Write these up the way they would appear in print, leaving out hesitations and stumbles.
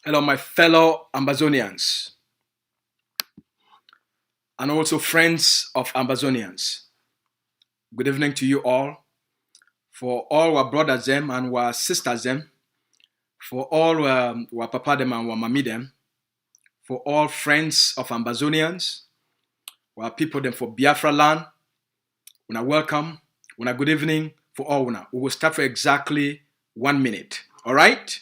Hello, my fellow Ambazonians, and also friends of Ambazonians. Good evening to you all. For all our brothers them and our sisters them, for all our papa them and our mommy them, for all friends of Ambazonians, our people them for Biafra land, una welcome, una good evening for all una. We will start for exactly 1 minute. All right?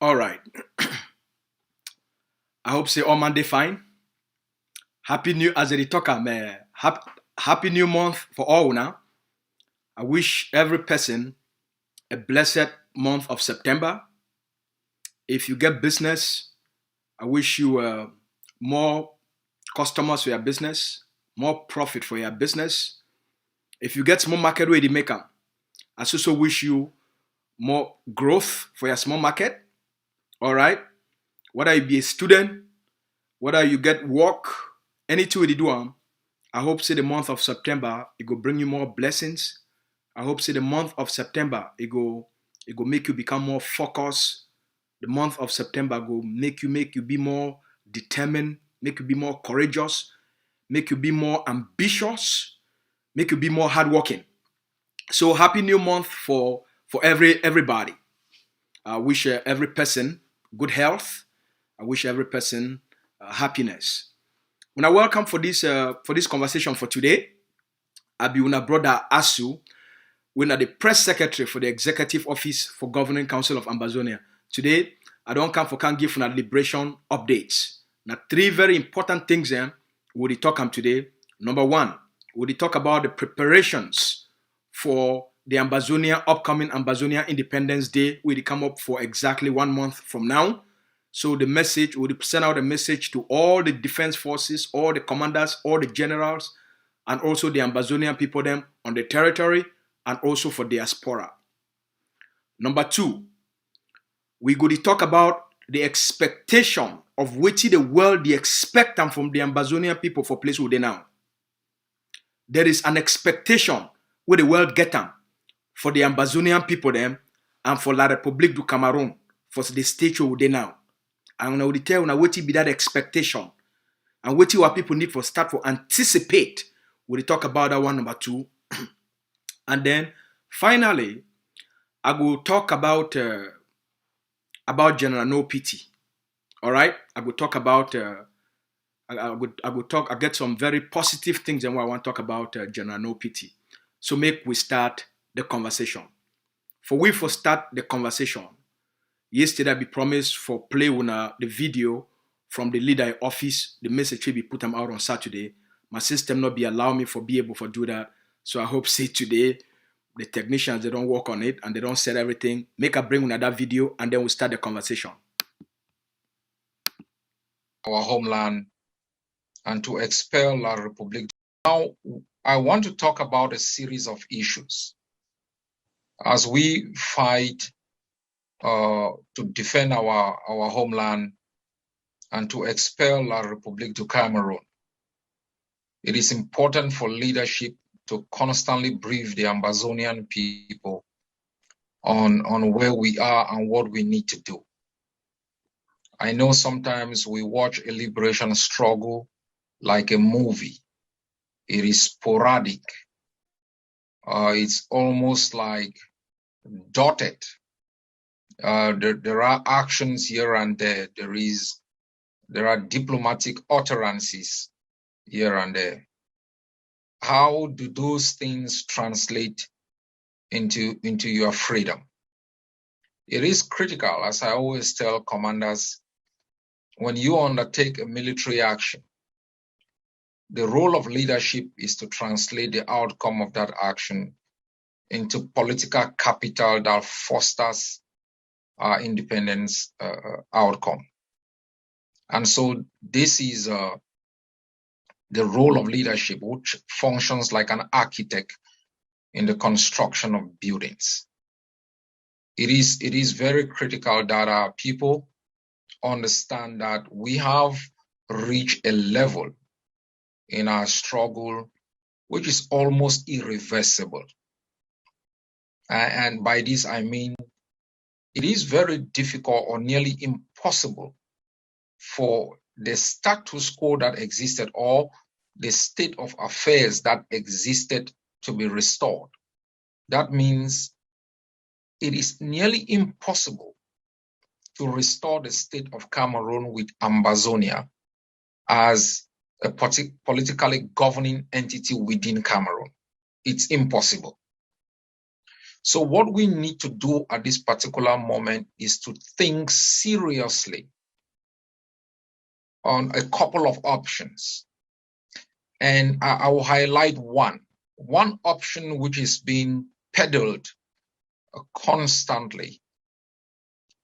All right. I hope say all Monday fine. Happy New as they talk man. Happy New Month for all now. I wish every person a blessed month of September. If you get business, I wish you more customers for your business, more profit for your business. If you get small market where they make them, I also wish you more growth for your small market. All right. Whether you be a student, whether you get work, anything you do, I hope say the month of September it will bring you more blessings. I hope say the month of September it go make you become more focused. The month of September go make you be more determined, make you be more courageous, make you be more ambitious, make you be more hardworking. So happy new month for everybody. I wish every person good health. I wish every person happiness. When I welcome for this conversation for today, I be una brother Asu. We're the press secretary for the Executive Office for Governing Council of Ambazonia. Today, I don't come for can give una liberation updates. Now, three very important things we'll talk on today. Number one, we'll talk about the preparations for the upcoming Ambazonia Independence Day. Will come up for exactly 1 month from now. So the message, we'll send out a message to all the defense forces, all the commanders, all the generals, and also the Ambazonian people them on the territory, and also for diaspora. Number two, we go to talk about the expectation of which the world they expect them from the Ambazonian people for place where they now. There is an expectation where the world get them for the Ambazonian people them and for La République du Cameroon for the stage where they now. And I will tell you what be that expectation and what our people need for start for anticipate. We'll talk about that one. Number two. And then finally, I will talk about General No Pity. All right, I will talk about. I will talk. I get some very positive things, and I want to talk about General No Pity. So make we start the conversation. For start the conversation. Yesterday, I be promised for play the video from the leader office. The message will be put them out on Saturday. My system not be allow me for be able to do that. So I hope say today the technicians they don't work on it and they don't set everything. Make a bring another video and then we'll start the conversation. Our homeland and to expel La République. Now, I want to talk about a series of issues as we fight to defend our homeland and to expel La République du Cameroon. It is important for leadership to constantly brief the Ambazonian people on where we are and what we need to do. I know sometimes we watch a liberation struggle like a movie, It is sporadic. It's almost like dotted. There are actions here and there. There are diplomatic utterances here and there. How do those things translate into your freedom? It is critical, as I always tell commanders, when you undertake a military action, the role of leadership is to translate the outcome of that action into political capital that fosters our independence outcome. And so this is the role of leadership, which functions like an architect in the construction of buildings. It is very critical that our people understand that we have reached a level in our struggle which is almost irreversible. And by this I mean it is very difficult or nearly impossible for the status quo that existed or the state of affairs that existed to be restored. That means it is nearly impossible to restore the state of Cameroon with Ambazonia as a politically governing entity within Cameroon. It's impossible. So what we need to do at this particular moment is to think seriously on a couple of options. And I will highlight one. One option which is being peddled constantly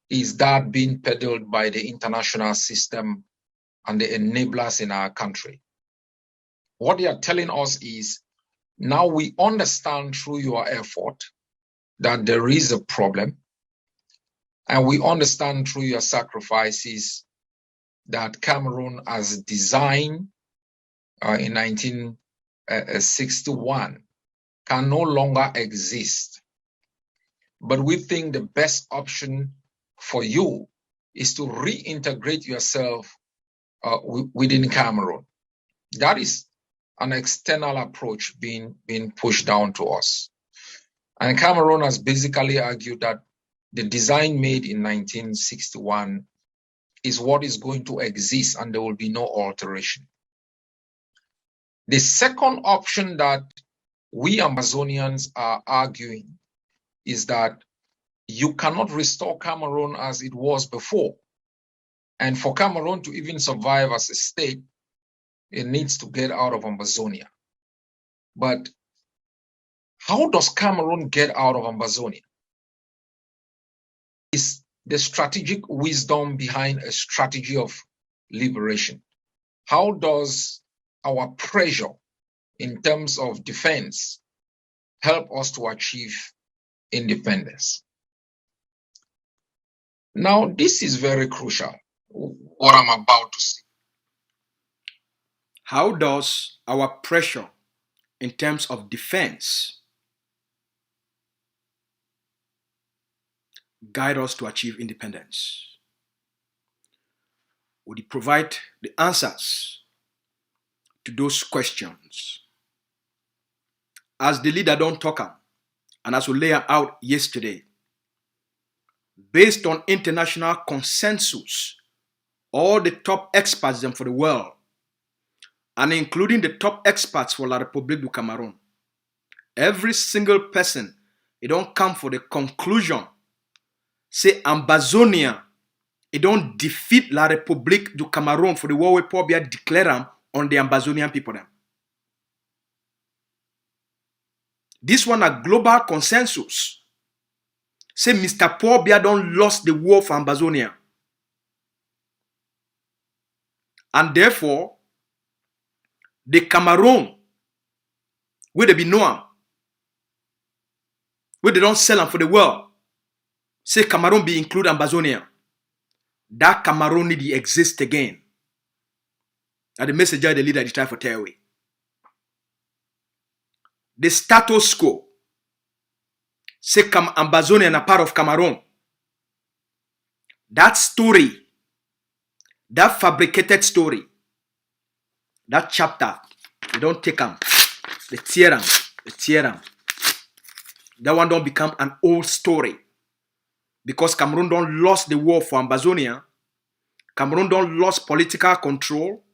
is that being peddled by the international system and the enablers in our country. What they are telling us is, now we understand through your effort that there is a problem, and we understand through your sacrifices that Cameroon as designed in 1961 can no longer exist. But we think the best option for you is to reintegrate yourself within Cameroon. That is an external approach being pushed down to us. And Cameroon has basically argued that the design made in 1961 is what is going to exist and there will be no alteration. The second option that we Ambazonians are arguing is that you cannot restore Cameroon as it was before. And for Cameroon to even survive as a state, it needs to get out of Ambazonia. But how does Cameroon get out of Ambazonia? It's the strategic wisdom behind a strategy of liberation. How does our pressure in terms of defense help us to achieve independence? Now, this is very crucial, what I'm about to say. How does our pressure in terms of defense guide us to achieve independence? Would you provide the answers to those questions? As the leader don't talk am, and as we lay out yesterday, based on international consensus, all the top experts for the world, and including the top experts for La République du Cameroun, every single person, they don't come for the conclusion, say Ambazonia, it don't defeat La République du Cameroun for the war we probably declare them on the Ambazonian people. Them. This one a global consensus. Say Mr. Paul Biya don't lost the war for Ambazonia. And therefore, the Cameroon, where they be known, where they don't sell them for the world, say Cameroon be include Ambazonia. That Cameroon need to exist again. And the messenger, the leader, they try for tear away. The status quo, say Ambazonia a part of Cameroon. That story, that fabricated story, that chapter, you don't take them. They tear them. They tear them. That one don't become an old story. Because Cameroon don't lost the war for Ambazonia. Cameroon don't lost political control.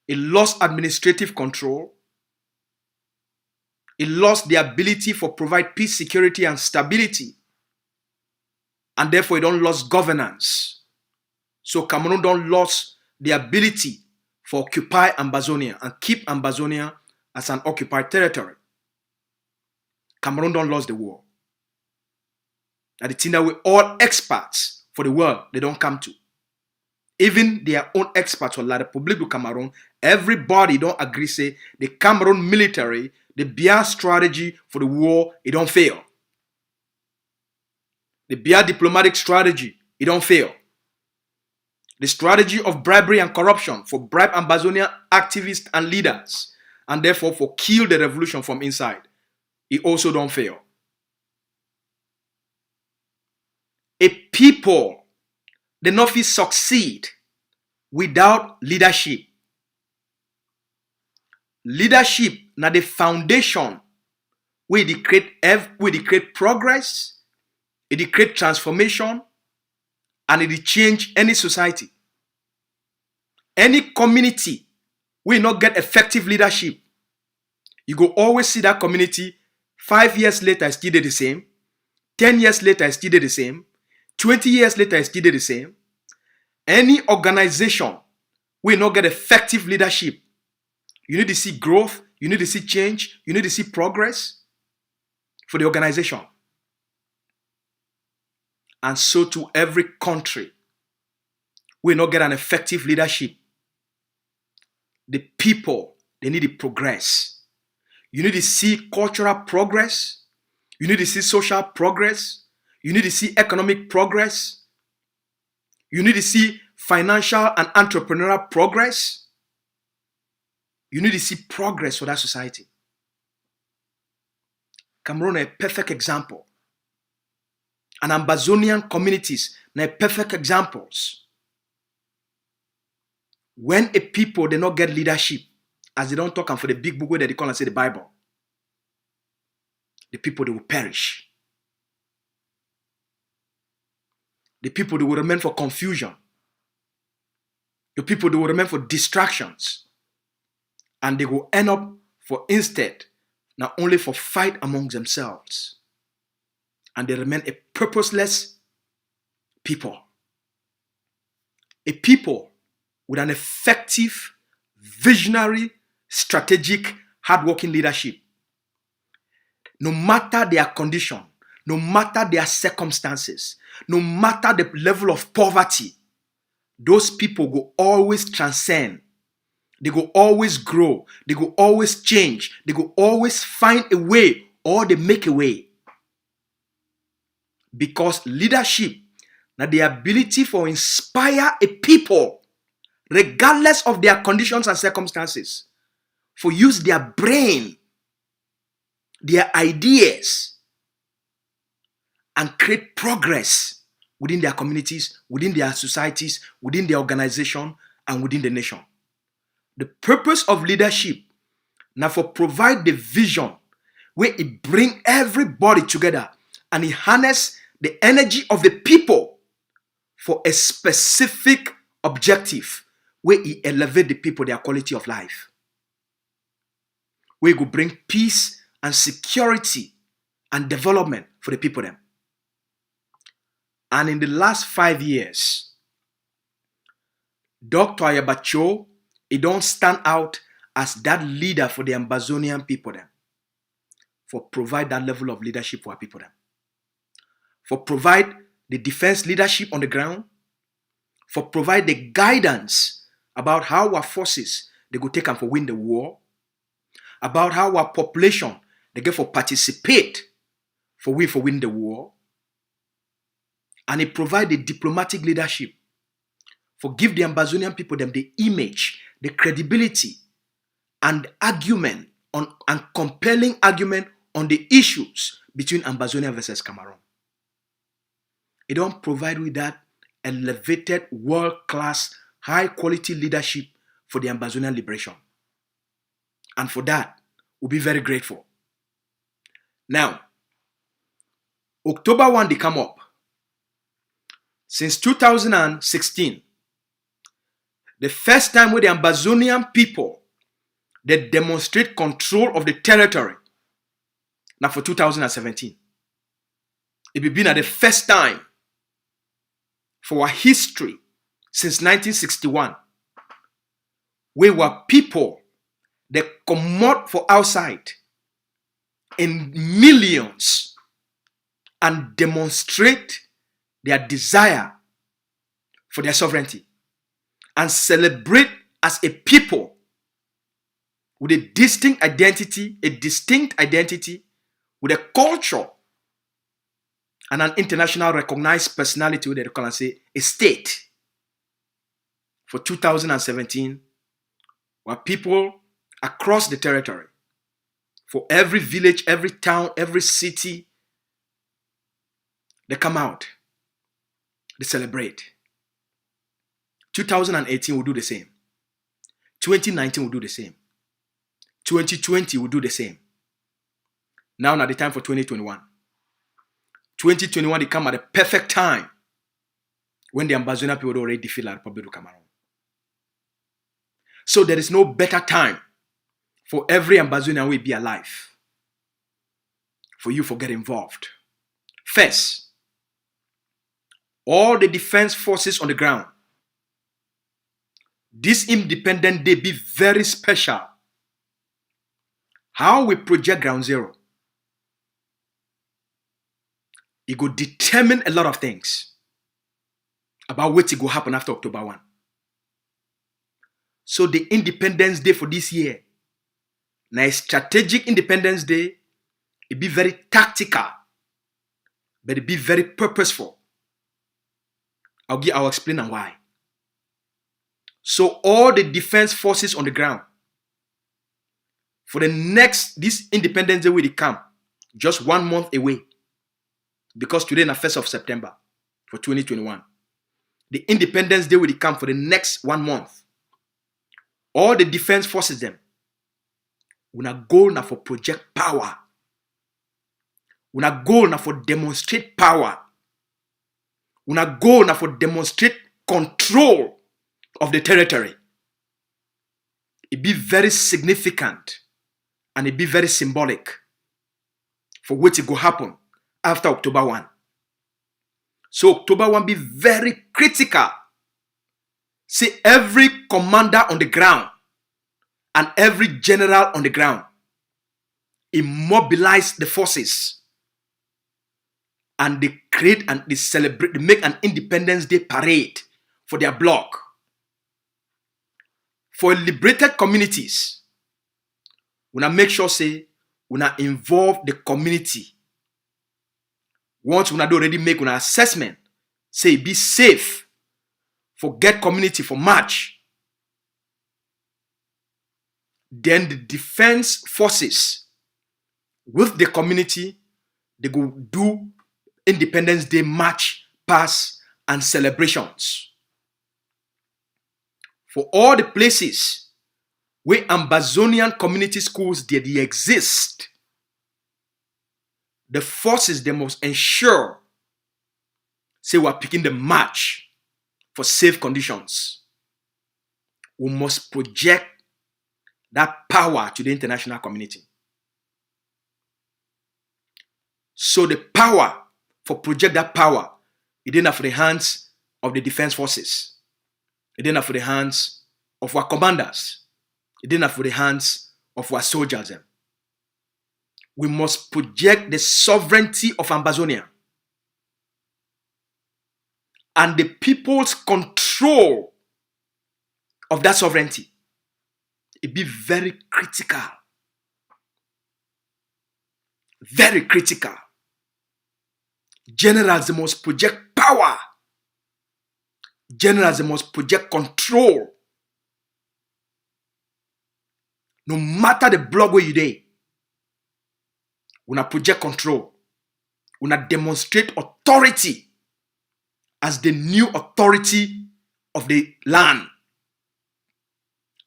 It lost administrative control. It lost the ability for provide peace, security, and stability. And therefore, it don't lost governance. So Cameroon don't lost the ability for occupy Ambazonia and keep Ambazonia as an occupied territory. Cameroon don't lost the war. That the thing that we all experts for the world, they don't come to. Even their own experts for La République du Cameroon, everybody don't agree say the Cameroon military, the BIA strategy for the war, it don't fail. The BIA diplomatic strategy, it don't fail. The strategy of bribery and corruption for bribe Ambazonian activists and leaders, and therefore for kill the revolution from inside, it also don't fail. A people, they not fit succeed without leadership. Leadership na the foundation where they create progress, it create transformation, and it change any society. Any community will not get effective leadership. You go always see that community 5 years later still the same, 10 years later still the same, 20 years later still the same. Any organization will not get effective leadership. You need to see growth, you need to see change, you need to see progress for the organization. And so to every country will not get an effective leadership. The people, they need to progress. You need to see cultural progress. You need to see social progress. You need to see economic progress. You need to see financial and entrepreneurial progress. You need to see progress for that society. Cameroon is a perfect example. And Ambazonian communities are perfect examples. When a people, they not get leadership, as they don't talk and for the big book where they call and say the Bible, the people, they will perish. The people, they will remain for confusion. The people, they will remain for distractions. And they will end up for instead, not only for fight among themselves. And they remain a purposeless people. A people with an effective, visionary, strategic, hardworking leadership. No matter their condition, no matter their circumstances, no matter the level of poverty, those people will always transcend. They will always grow. They will always change. They will always find a way or they make a way. Because leadership, now the ability for inspire a people, regardless of their conditions and circumstances, for use their brain, their ideas, and create progress within their communities, within their societies, within their organization, and within the nation. The purpose of leadership now for provide the vision where it bring everybody together and it harness the energy of the people for a specific objective where it elevate the people, their quality of life. Where it will bring peace and security and development for the people them. And in the last 5 years, Dr. Ayabacho, he don't stand out as that leader for the Ambazonian people them. For provide that level of leadership for our people them. For provide the defense leadership on the ground. For provide the guidance about how our forces, they go take and for win the war. About how our population, they get for participate for win the war. And it provide the diplomatic leadership for give the Ambazonian people them the image, the credibility, and argument on and compelling argument on the issues between Ambazonia versus Cameroon. It don't provide with that elevated, world-class, high-quality leadership for the Ambazonian liberation. And for that, We'll be very grateful. Now, October 1, they come up. Since 2016, the first time where the Ambazonian people, they demonstrate control of the territory. Now for 2017. It will be the first time for our history since 1961 where were people they come out for outside in millions and demonstrate their desire for their sovereignty and celebrate as a people with a distinct identity with a culture and an international recognized personality with they can say a state. For 2017, where people across the territory, for every village, every town, every city, they come out, they celebrate. 2018 will do the same. 2019 will do the same. 2020 will do the same. Now the time for 2021. 2021 they come at the perfect time when the Ambazonian people already defeat the Republic of Cameroon. So there is no better time for every Ambazonian will be alive for you to get involved. First, all the defense forces on the ground. This Independent Day be very special. How we project ground zero. It will determine a lot of things about what will happen after October 1. So the Independence Day for this year, now a strategic Independence Day, it be very tactical, but it be very purposeful. I'll explain and why. So all the defense forces on the ground, for this Independence Day will come, just 1 month away, because today is the 1st of September for 2021. The Independence Day will come for the next 1 month. All the defense forces them will not go now for project power. Will not go now for demonstrate power. Will not go now for demonstrate control of the territory. It be very significant and it be very symbolic for what it will happen after October 1. So October 1 be very critical. See, every commander on the ground and every general on the ground, immobilize the forces and they create and they celebrate, they make an Independence Day parade for their bloc. For liberated communities, we make sure say we involve the community. Once we already make an assessment, say be safe for get community for march. Then the defense forces with the community, they go do Independence Day march, pass, and celebrations. For all the places where Ambazonian community schools they exist, the forces they must ensure say we are picking the march for safe conditions. We must project that power to the international community. So the power, for project that power, it didn't have for the hands of the defense forces. It didn't have for the hands of our commanders. It didn't have for the hands of our soldiers. We must project the sovereignty of Ambazonia and the people's control of that sovereignty. It be very critical. Very critical. Generals they must project power. Generals they must project control. No matter the block where you dey, we na project control. We na demonstrate authority as the new authority of the land.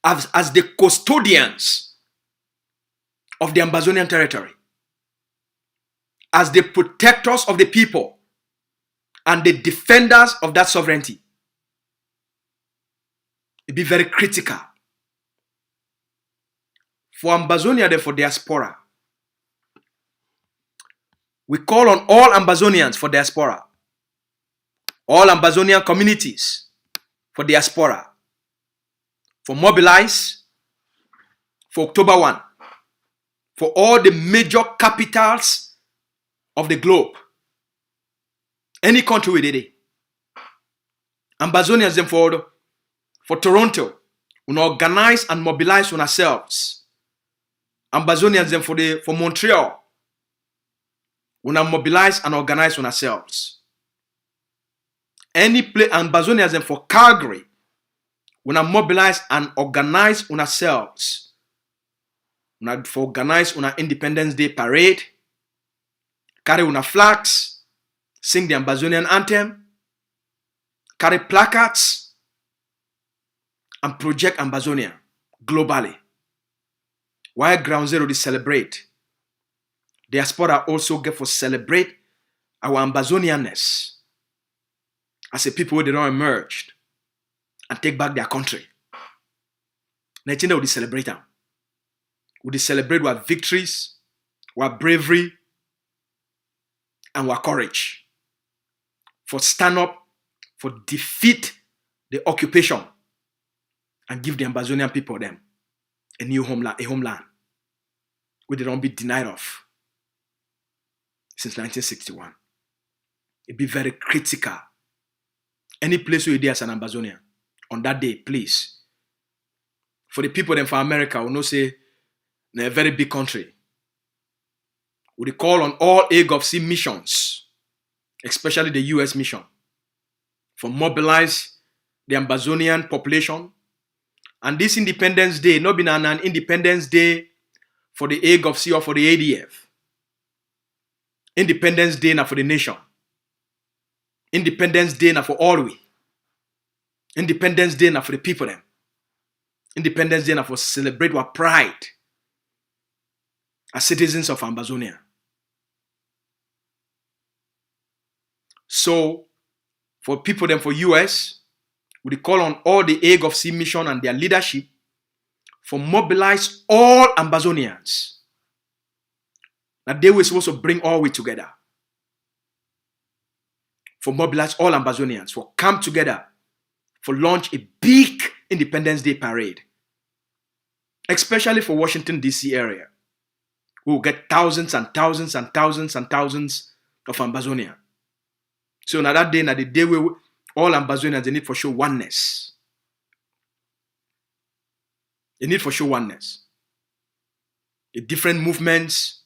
As the custodians of the Ambazonian territory as the protectors of the people and the defenders of that sovereignty. It'd be very critical for Ambazonia, therefore diaspora. We call on all Ambazonians for diaspora, all Ambazonian communities for diaspora, for mobilize for October 1, for all the major capitals of the globe. Any country we did it. Ambazonians them for Toronto, we organize and mobilize on ourselves. Ambazonians them for Montreal, we mobilize and organize on ourselves. Any place, Ambazonians them for Calgary, we mobilize and organize on ourselves. We for organize on our Independence Day parade, carry on our flags, sing the Ambazonian anthem, carry placards, and project Ambazonia globally. While Ground Zero they celebrate, diaspora also get for celebrate our Ambazonianness as a people who they don't emerge and take back their country. Now we celebrate them. We celebrate our victories, our bravery, and our courage for stand up, for defeat the occupation and give the Ambazonian people them a new homeland, where they don't be denied of since 1961. It'd be very critical. Any place where you as an Ambazonian on that day, please. For the people then for America, we know say in a very big country. We call on all A-Gov-C missions, especially the US mission, for mobilize the Ambazonian population. And this Independence Day, not been an Independence Day for the A-Gov-C or for the ADF. Independence Day now for the nation. Independence Day now for all we. Independence Day now for the people them. Independence Day now for celebrate our pride as citizens of Ambazonia. So, for people them for US, we call on all the A-Gov-C mission and their leadership for mobilize all Ambazonians. That they were supposed to bring all we together. For mobilize all Ambazonians, for come together, for launch a big Independence Day parade. Especially for Washington, D.C. area. We will get thousands and thousands and thousands and thousands of Ambazonia. So now that day, now the day where all Ambazonians, they need for sure oneness. They need for sure oneness. The different movements,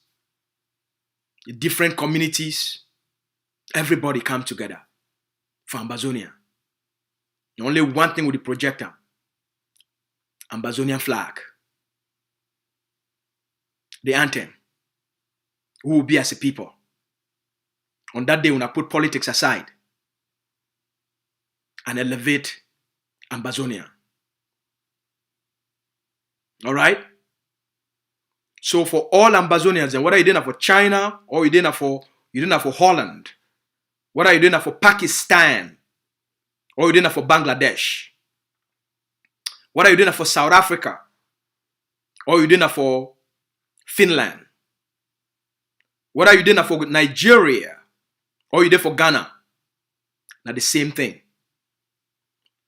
the different communities, everybody come together for Ambazonia. The only one thing with the projector, Ambazonian flag. The anthem. Who will be as a people. On that day, when I put politics aside and elevate Ambazonia. All right? So for all Ambazonians, and whether you're doing it for China or you're doing it for Holland, whether you're doing it for Pakistan or you're doing it for Bangladesh, whether you're doing it for South Africa or you're doing it for Finland, whether you're doing it for Nigeria or you're there for Ghana, now the same thing.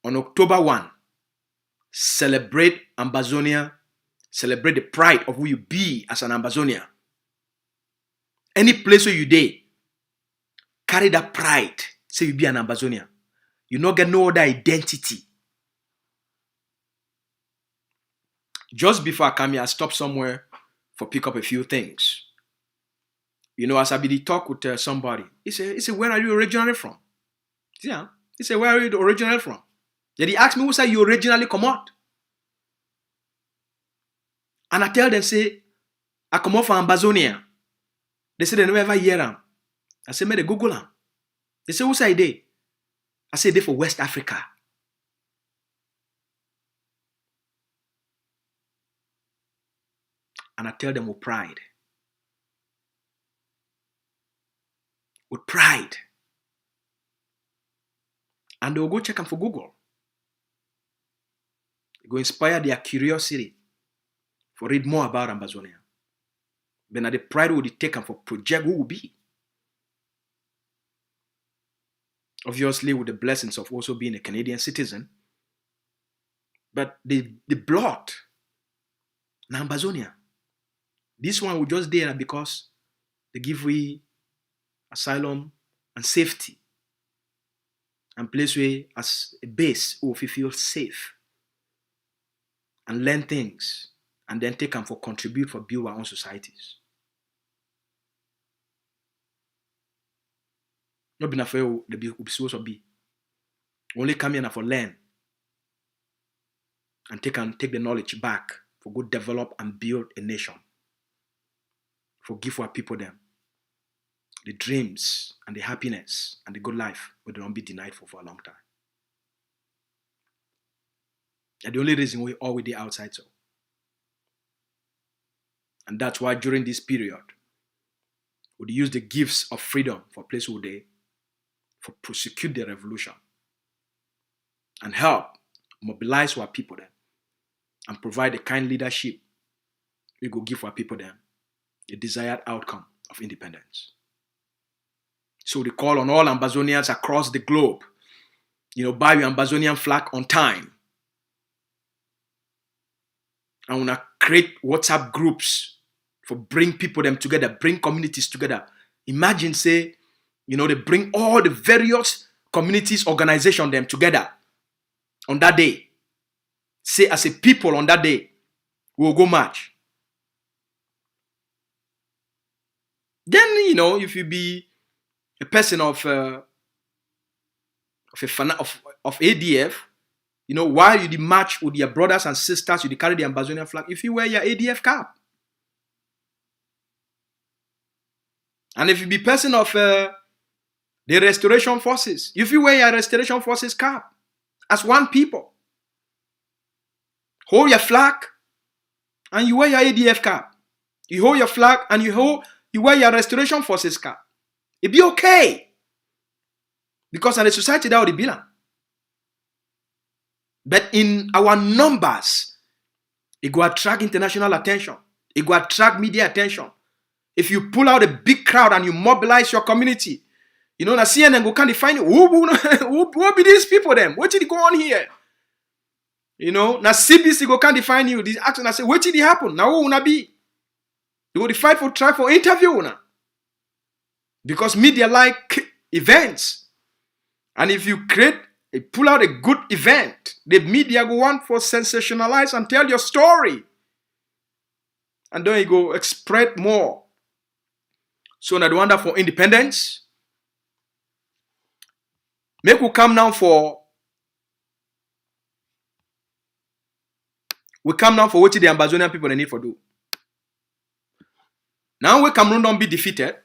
On October 1, celebrate Ambazonia, celebrate the pride of who you be as an Ambazonian. Any place where you there, carry that pride, say you be an Ambazonian. You not get no other identity. Just before I come here, I stop somewhere for pick up a few things. You know, as I be talk with somebody, he said, where are you originally from? Yeah. He said, where are you originally from? Then he asked me, who said you originally come out? And I tell them, say, I come out from Ambazonia. They say they never ever hear them. I say, may they Google them. They say, who say they? I say, they for West Africa. And I tell them with pride. With pride. And they'll go check them for Google. It go inspire their curiosity for read more about Ambazonia. Then at the pride will take them for project who will be. Obviously, with the blessings of also being a Canadian citizen. But the blood, now Ambazonia. This one will just there because they give we asylum and safety. And place we as a base who feel safe. And learn things. And then take them for contribute for build our own societies. Not be enough for the be supposed to be. Only come here for learn. And take the knowledge back for go develop and build a nation. For give our people them the dreams and the happiness and the good life where they don't be denied for a long time. And the only reason we all with the outside so. And that's why during this period, we use the gifts of freedom for place where they for prosecute the revolution and help mobilize our people then and provide the kind leadership we go give our people then the desired outcome of independence. So they call on all Ambazonians across the globe, buy your Ambazonian flag on time. And wanna create WhatsApp groups for bring people them together, bring communities together. Imagine say, they bring all the various communities, organization them together on that day. Say as a people on that day, we'll go march. Then, if you be a person of ADF, while you march with your brothers and sisters, you carry the Ambazonian flag, if you wear your ADF cap. And if you be person of the restoration forces, if you wear your restoration forces cap, as one people, hold your flag and you wear your ADF cap. You hold your flag and you wear your restoration forces cap. It be okay. Because in the society that would belong. But in our numbers, it go attract international attention. It go attract media attention. If you pull out a big crowd and you mobilize your community, na CNN go can't find who be these people them? What did go on here? Na CBC go can't define you. This action I say, what did it happen? Now who wanna be? You go fight for try for interview now. Because media like events. And if you pull out a good event, the media go want for sensationalize and tell your story. And then you go spread more. So now the wonder for independence. Make we come now for what the Ambazonian people they need for do. Now we Cameroon don't be defeated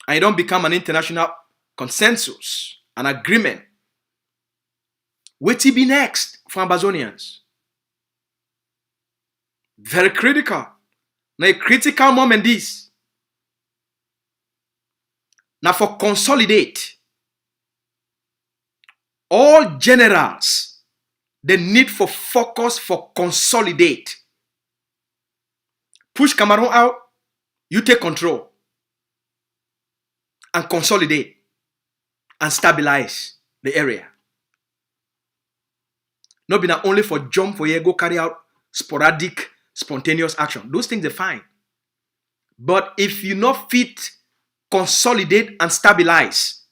and it don't become an international consensus, an agreement. What it be next for Ambazonians? Very critical. Now a critical moment this. Now for consolidate. All generals, the need for focus for consolidate. Push Cameroon out, you take control. And consolidate. And stabilize the area. Not be not only for jump for you go carry out sporadic, spontaneous action. Those things are fine. But if you not fit, consolidate and stabilize,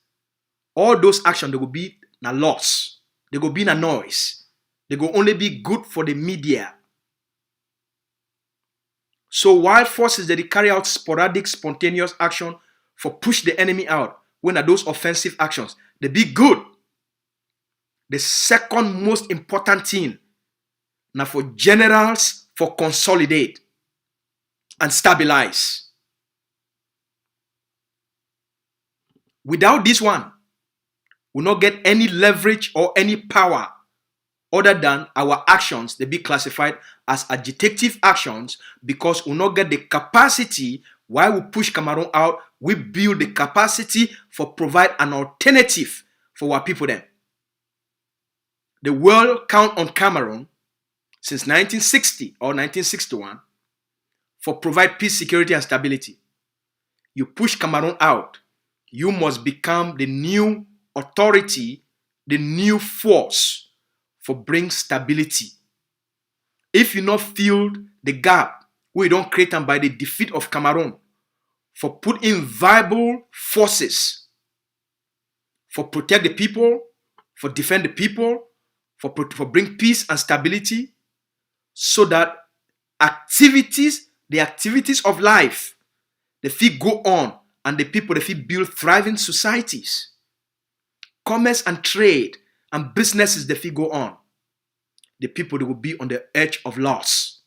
all those actions they will be a loss. They go be a noise. They go only be good for the media. So while forces that they carry out sporadic, spontaneous action for push the enemy out, when are those offensive actions, they be good. The second most important thing now for generals for consolidate and stabilize. Without this one, will not get any leverage or any power other than our actions, they be classified as agitative actions because we not get the capacity. While we push Cameroon out, we build the capacity for provide an alternative for our people then. The world count on Cameroon since 1960 or 1961 for provide peace, security, and stability. You push Cameroon out, you must become the new authority, the new force for bring stability. If you not fill the gap, we don't create them by the defeat of Cameroon, for put in viable forces, for protect the people, for defend the people, for bring peace and stability, so that the activities of life, they feel go on, and the people, they feel build thriving societies. Commerce and trade and businesses, they feel go on. The people, they will be on the edge of loss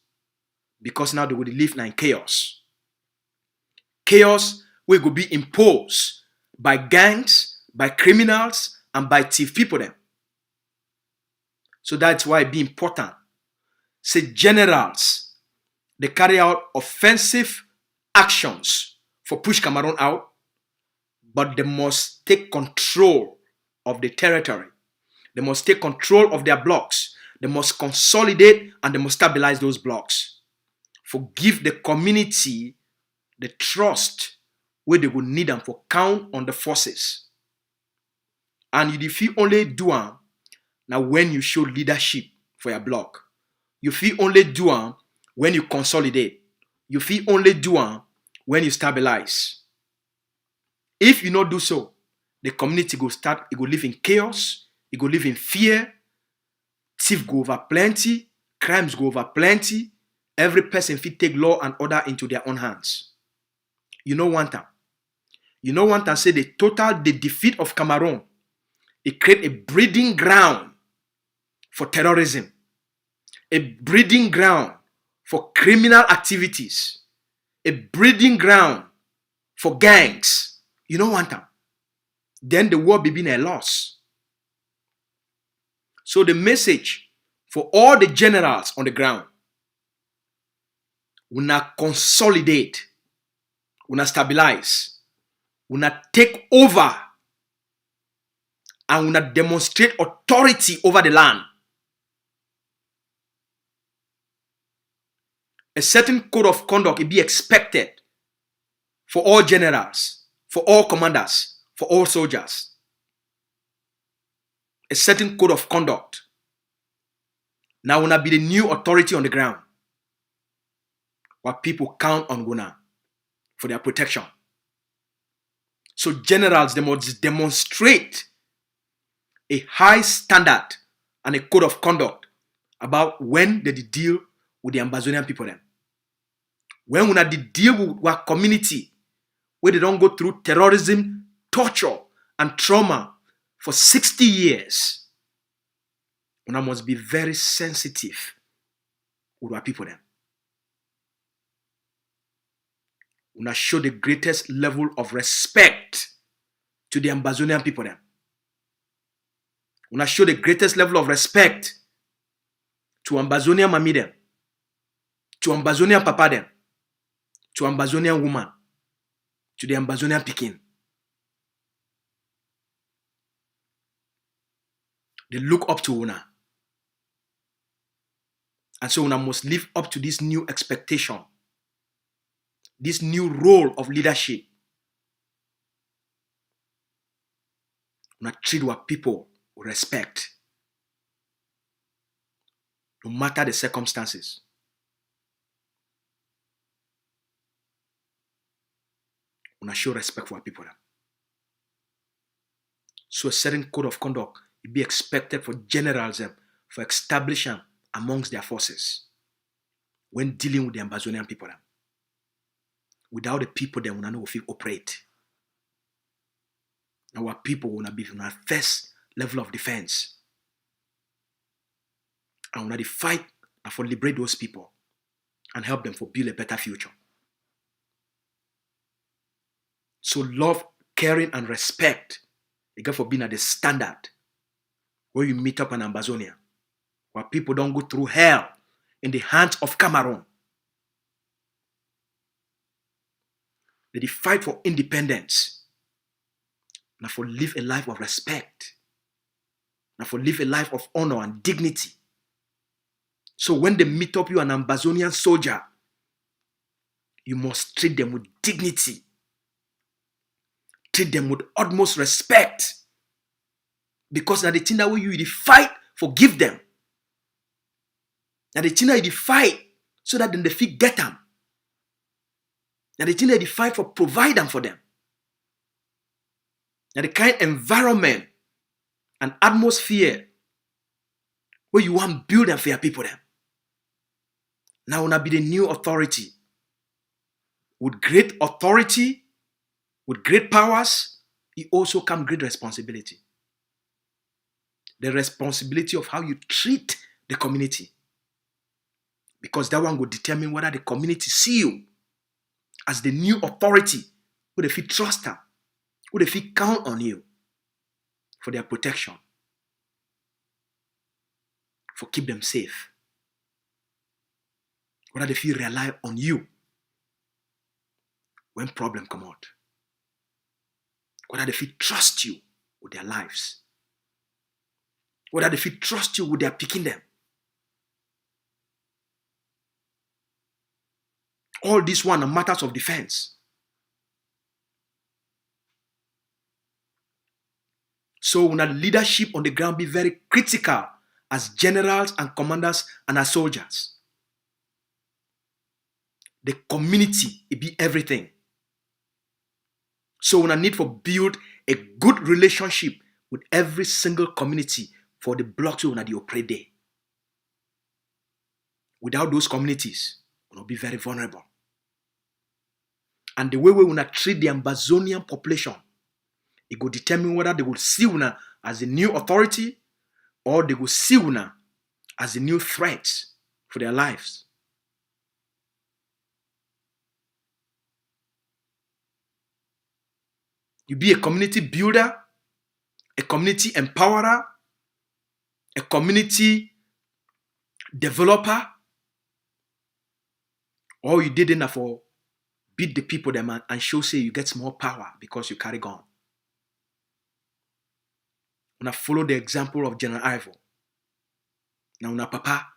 because now they will live in chaos. Chaos will be imposed by gangs, by criminals, and by thief people then. So that's why it be important. Say generals, they carry out offensive actions for push Cameroon out, but they must take control of the territory. They must take control of their blocks. They must consolidate and they must stabilize those blocks. Forgive the community the trust where they will need them for count on the forces. And if you only do them, now when you show leadership for your block, you feel only do them when you consolidate. You feel only do them when you stabilize. If you not do so, the community go start, it go live in chaos, it go live in fear, thief go over plenty, crimes go over plenty, every person fit take law and order into their own hands. You know one time. You know one time say the defeat of Cameroon, it create a breeding ground for terrorism, a breeding ground for criminal activities, a breeding ground for gangs. You know one time. Then the war be a loss. So the message for all the generals on the ground, we not consolidate, we not stabilize, we not take over, and we not demonstrate authority over the land. A certain code of conduct will be expected for all generals, for all commanders, for all soldiers. A certain code of conduct. Now will not be the new authority on the ground, where people count on Guna for their protection. So generals, they must demonstrate a high standard and a code of conduct about when they deal with the Ambazonian people then. When we not deal with our community, where they don't go through terrorism, torture, and trauma for 60 years, we must be very sensitive with our people then. We show the greatest level of respect to the Ambazonian people then. We show the greatest level of respect to Ambazonian mami them, to Ambazonian papa them, to Ambazonian woman, to the Ambazonian pikin. They look up to Una. And so Una must live up to this new expectation, this new role of leadership. Una treat our people with respect, no matter the circumstances. Una show respect for our people. So a certain code of conduct will be expected for generals for establishing amongst their forces when dealing with the Ambazonian people. Without the people, they will not know if operate. Now our people will not be on our first level of defense. And we will fight for liberate those people and help them for build a better future. So love, caring, and respect, again, for being at the standard where you meet up in Ambazonia. While people don't go through hell in the hands of Cameroon. They fight for independence. Now for live a life of respect. Now for live a life of honor and dignity. So when they meet up you an Ambazonian soldier, you must treat them with dignity. Treat them with utmost respect. Because now the thing that way you fight, forgive them. Now the thing that you fight, so that then they feel get them. Now the thing that you fight for, provide them for them. Now the kind of environment and atmosphere where you want to build and for your people them. Now wanna be the new authority. With great authority, with great powers, it also comes great responsibility. The responsibility of how you treat the community. Because that one will determine whether the community see you as the new authority, who they feel trust them, who they feel count on you for their protection, for keep them safe. Whether they feel rely on you when problem come out. Whether they feel trust you with their lives. Whether they feel trust you with their picking them. All these one are matters of defense. So when leadership on the ground be very critical as generals and commanders and as soldiers. The community, it be everything. So when I need for build a good relationship with every single community for the blocks when they operate there. Without those communities, we'll be very vulnerable. And the way we will treat the Ambazonian population, it will determine whether they will see una as a new authority or they will see una as a new threat for their lives. You be a community builder, a community empowerer, a community developer, or you did enough for beat the people them and show say you get more power because you carry gun. When I follow the example of General Ivo, now una papa,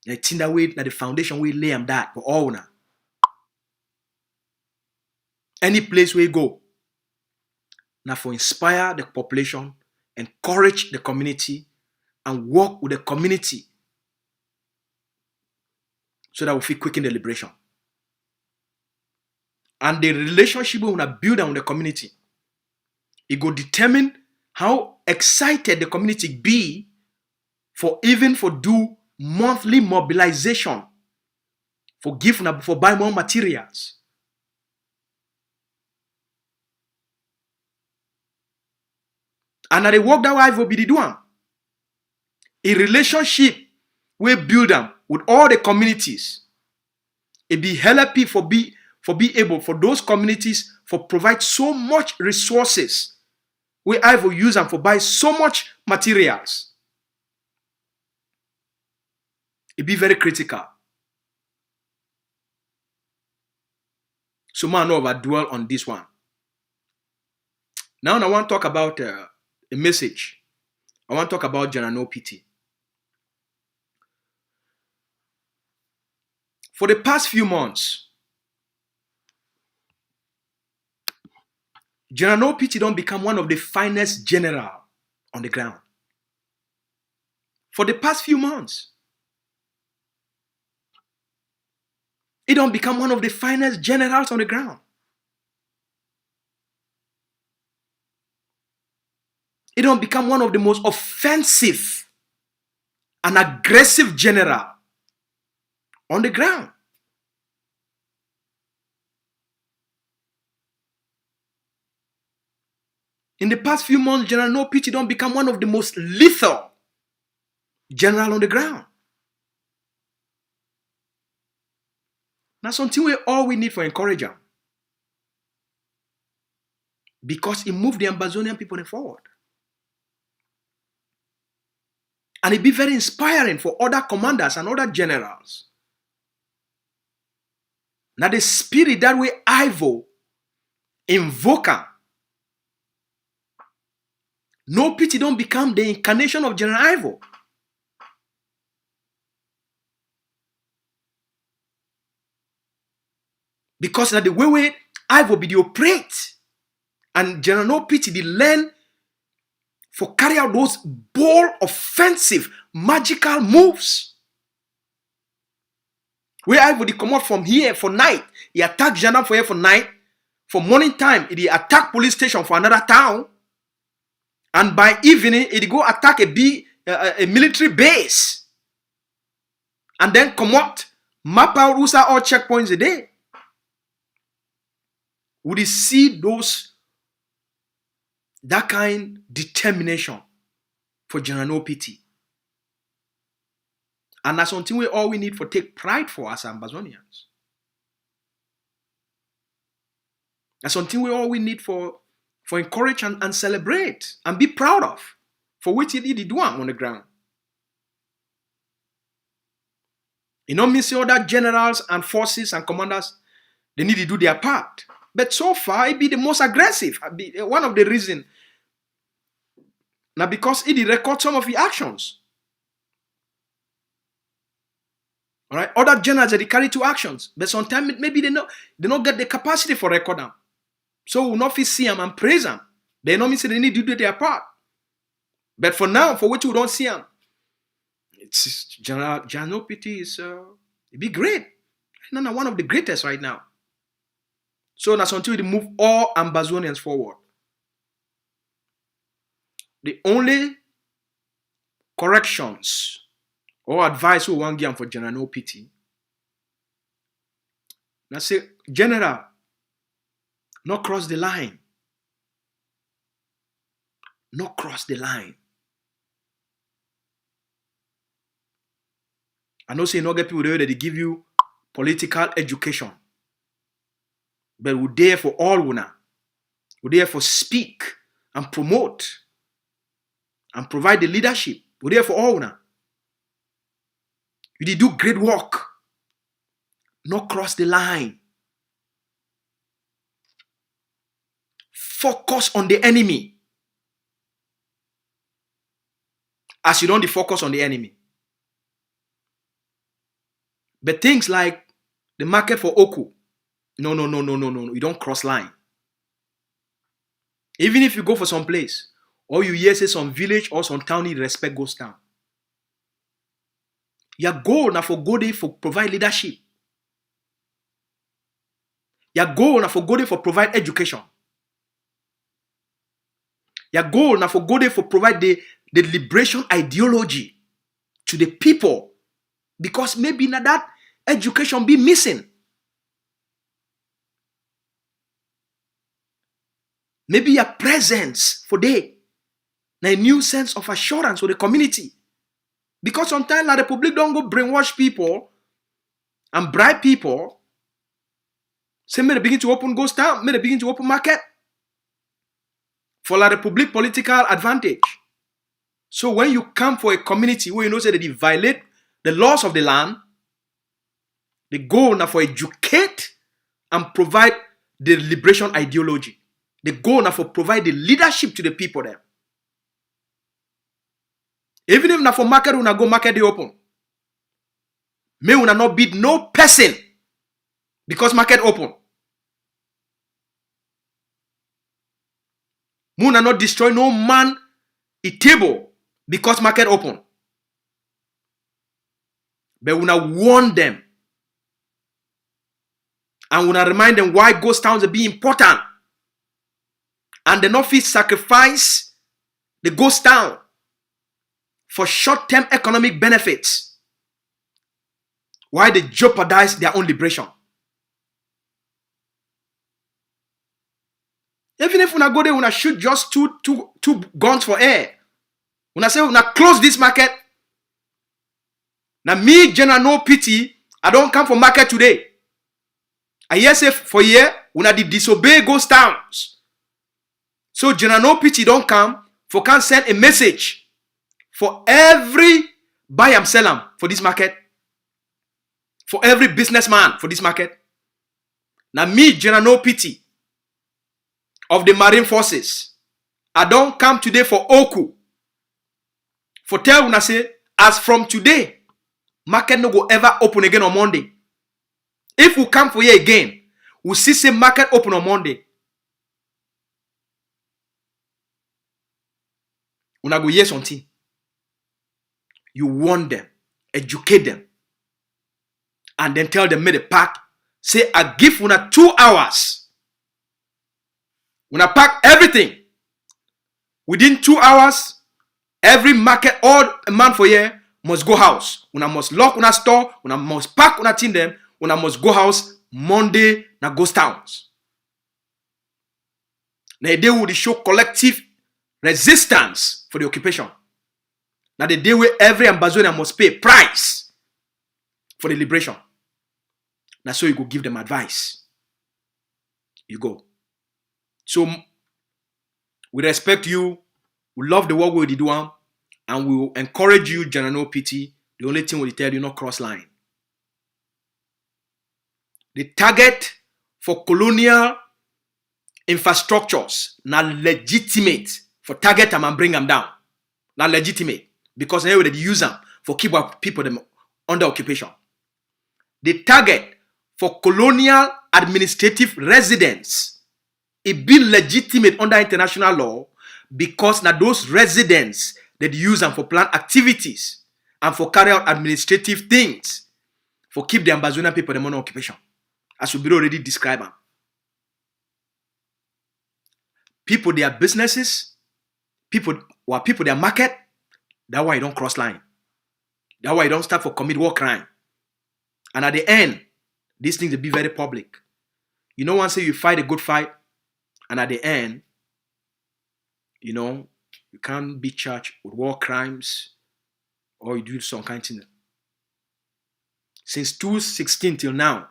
I think that way that the foundation we lay am that for all una. Any place we go, now for inspire the population, encourage the community, and work with the community so that we feel quick in the liberation. And the relationship we want to build with the community, it will determine how excited the community be for even for do monthly mobilization, for give for buy more materials. And at the work that I will be the doing. A relationship we build them with all the communities. It be helpful for be able for those communities for provide so much resources. We I will use them for buy so much materials. It be very critical. So man, I dwell on this one. Now I want to talk about a message. I want to talk about General PT. For the past few months, General PT don't become one of the finest general on the ground. For the past few months, he don't become one of the finest generals on the ground. He don't become one of the most offensive and aggressive general on the ground. In the past few months, General No Pity don't become one of the most lethal general on the ground. Now something we all we need for encourage him. Because he moved the Ambazonian people forward. And it be very inspiring for other commanders and other generals. Now the spirit that we Ivo invoke, no pity don't become the incarnation of General Ivo. Because now the way Ivo be the operate, and General No Pity the learn for carry out those bold, offensive, magical moves. Where Ivo they come out from here for night, he attack gendarme for here for night. For morning time, he attack police station for another town. And by evening, he go attack a military base. And then come out, map out all checkpoints a day. Would you see that kind determination for General No Pity? And that's something all we need for take pride for us Ambazonians. That's something all we need for encourage and celebrate and be proud of for what he did do on the ground. You know, me say other generals and forces and commanders, they need to do their part. But so far, it be the most aggressive. One of the reasons. Now, because it record some of the actions. All right, other generals they carry two actions, but sometimes maybe they don't get the capacity for record them. So we will not see them and praise them. They don't mean say they need to do their part. But for now, for which we don't see them, it's General No Pity is it be great. No, one of the greatest right now. So that's until we move all Ambazonians forward. The only corrections or advice we want to give for General No Pity. Now say, General, not cross the line. Not cross the line. I know say you not get people there that they give you political education. But we're there for all una. We're there for speak and promote and provide the leadership. We're there for all una. You did do great work. Not cross the line. Focus on the enemy. As you don't focus on the enemy. But things like the market for Oku. No. You don't cross line. Even if you go for some place, or you hear say some village or some town need respect goes down. Your goal now for go there for provide leadership. Your goal now for go there for provide education. Your goal now for go there for provide the liberation ideology to the people. Because maybe now that education be missing. Maybe your presence for day. Now a new sense of assurance for the community. Because sometimes the Republic don't go brainwash people and bribe people. Say may they begin to open ghost town, may they begin to open market for the Republic political advantage. So when you come for a community where you know say that they violate the laws of the land, the goal now for educate and provide the liberation ideology. The goal now for provide the leadership to the people there. Even if na for market, una go market they open. May una not beat no person because market open. Muna not destroy no man a table because market open. But una warn them. And una remind them why ghost towns be important. And they not fit sacrifice the ghost town for short-term economic benefits. Why they jeopardize their own liberation. Even if una go there, una shoot just two guns for air. Una say una close this market. Now me, General No Pity, I don't come for market today. I hear say for here, una did disobey ghost towns. So General No Pity don't come for can send a message for every buy and sell am for this market, for every businessman for this market. Now me, General PT of the Marine Forces, I don't come today for Oku. For tell una say, as from today, market no go ever open again on Monday. If we come for here again, we see say market open on Monday. Una go hear something. You warn them, educate them, and then tell them, make the pack. Say, I give una 2 hours. Una pack everything. Within 2 hours, every market, all man for here must go house. Una must lock una store. Una must pack una thing them. Una must go house Monday na ghost towns. Now the day will show collective resistance for the occupation. Now the day where every Ambazonian must pay price for the liberation. Now so you go give them advice. You go. So we respect you. We love the work we do, and we will encourage you, General PT. The only thing we tell you, not cross line. The target for colonial infrastructures now legitimate for target them and bring them down. Now legitimate because anyway they use them for keep our people them under occupation. The target for colonial administrative residents, it be legitimate under international law because now those residents that use them for planned activities and for carry out administrative things for keep the Ambazonian people them under occupation, as we already described them. People their businesses, people their market. That's why you don't cross line. That's why you don't start for commit war crime. And at the end, these things will be very public. You know, once you fight a good fight, and at the end, you know, you can't be charged with war crimes or you do some kind of thing. Since 2016 till now,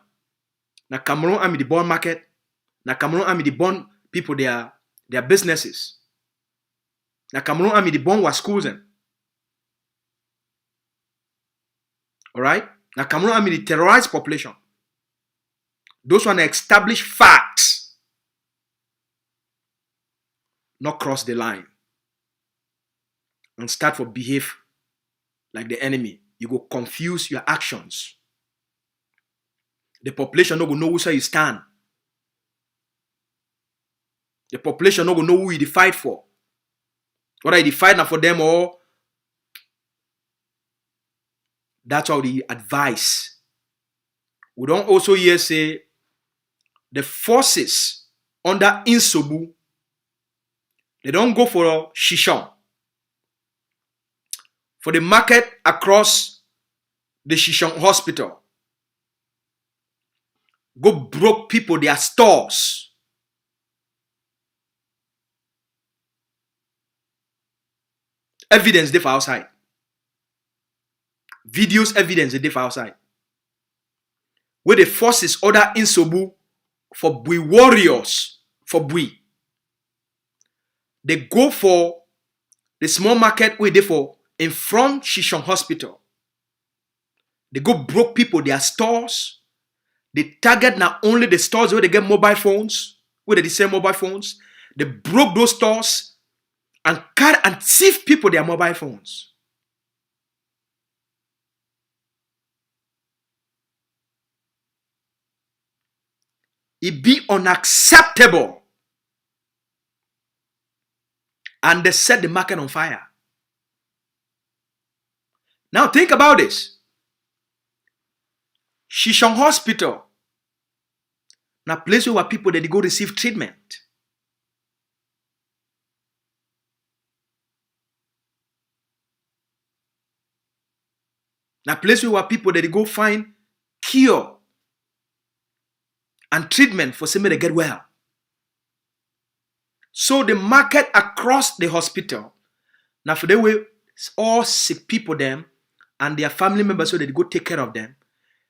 na Cameroon Army the bond market, na Cameroon Army the bond people their businesses. Na Cameroon Army the bond was schools and alright? Na Cameroon Army the terrorized population. Those one establish facts, not cross the line and start for behave like the enemy. You go confuse your actions. The population no go know who you stand. The population no go know who you fight for. Whether you fight now for them or that's how they advise. We don't also hear say the forces under Insobu, they don't go for Shishon. For the market across the Shishon hospital. Go broke people their stores. Evidence they for outside. Videos evidence they for outside. Where the forces order Insobu for Bui warriors for Bui. They go for the small market where they for in front Shishon hospital. They go broke people their stores. They target not only the stores where they get mobile phones, where they sell mobile phones. They broke those stores and carry and thief people their mobile phones. It be unacceptable. And they set the market on fire. Now think about this. Shishon Hospital. Now place where people that they go receive treatment. Now place where people that they go find cure and treatment for somebody to get well. So the market across the hospital, now for the way all sick people them and their family members so that they go take care of them,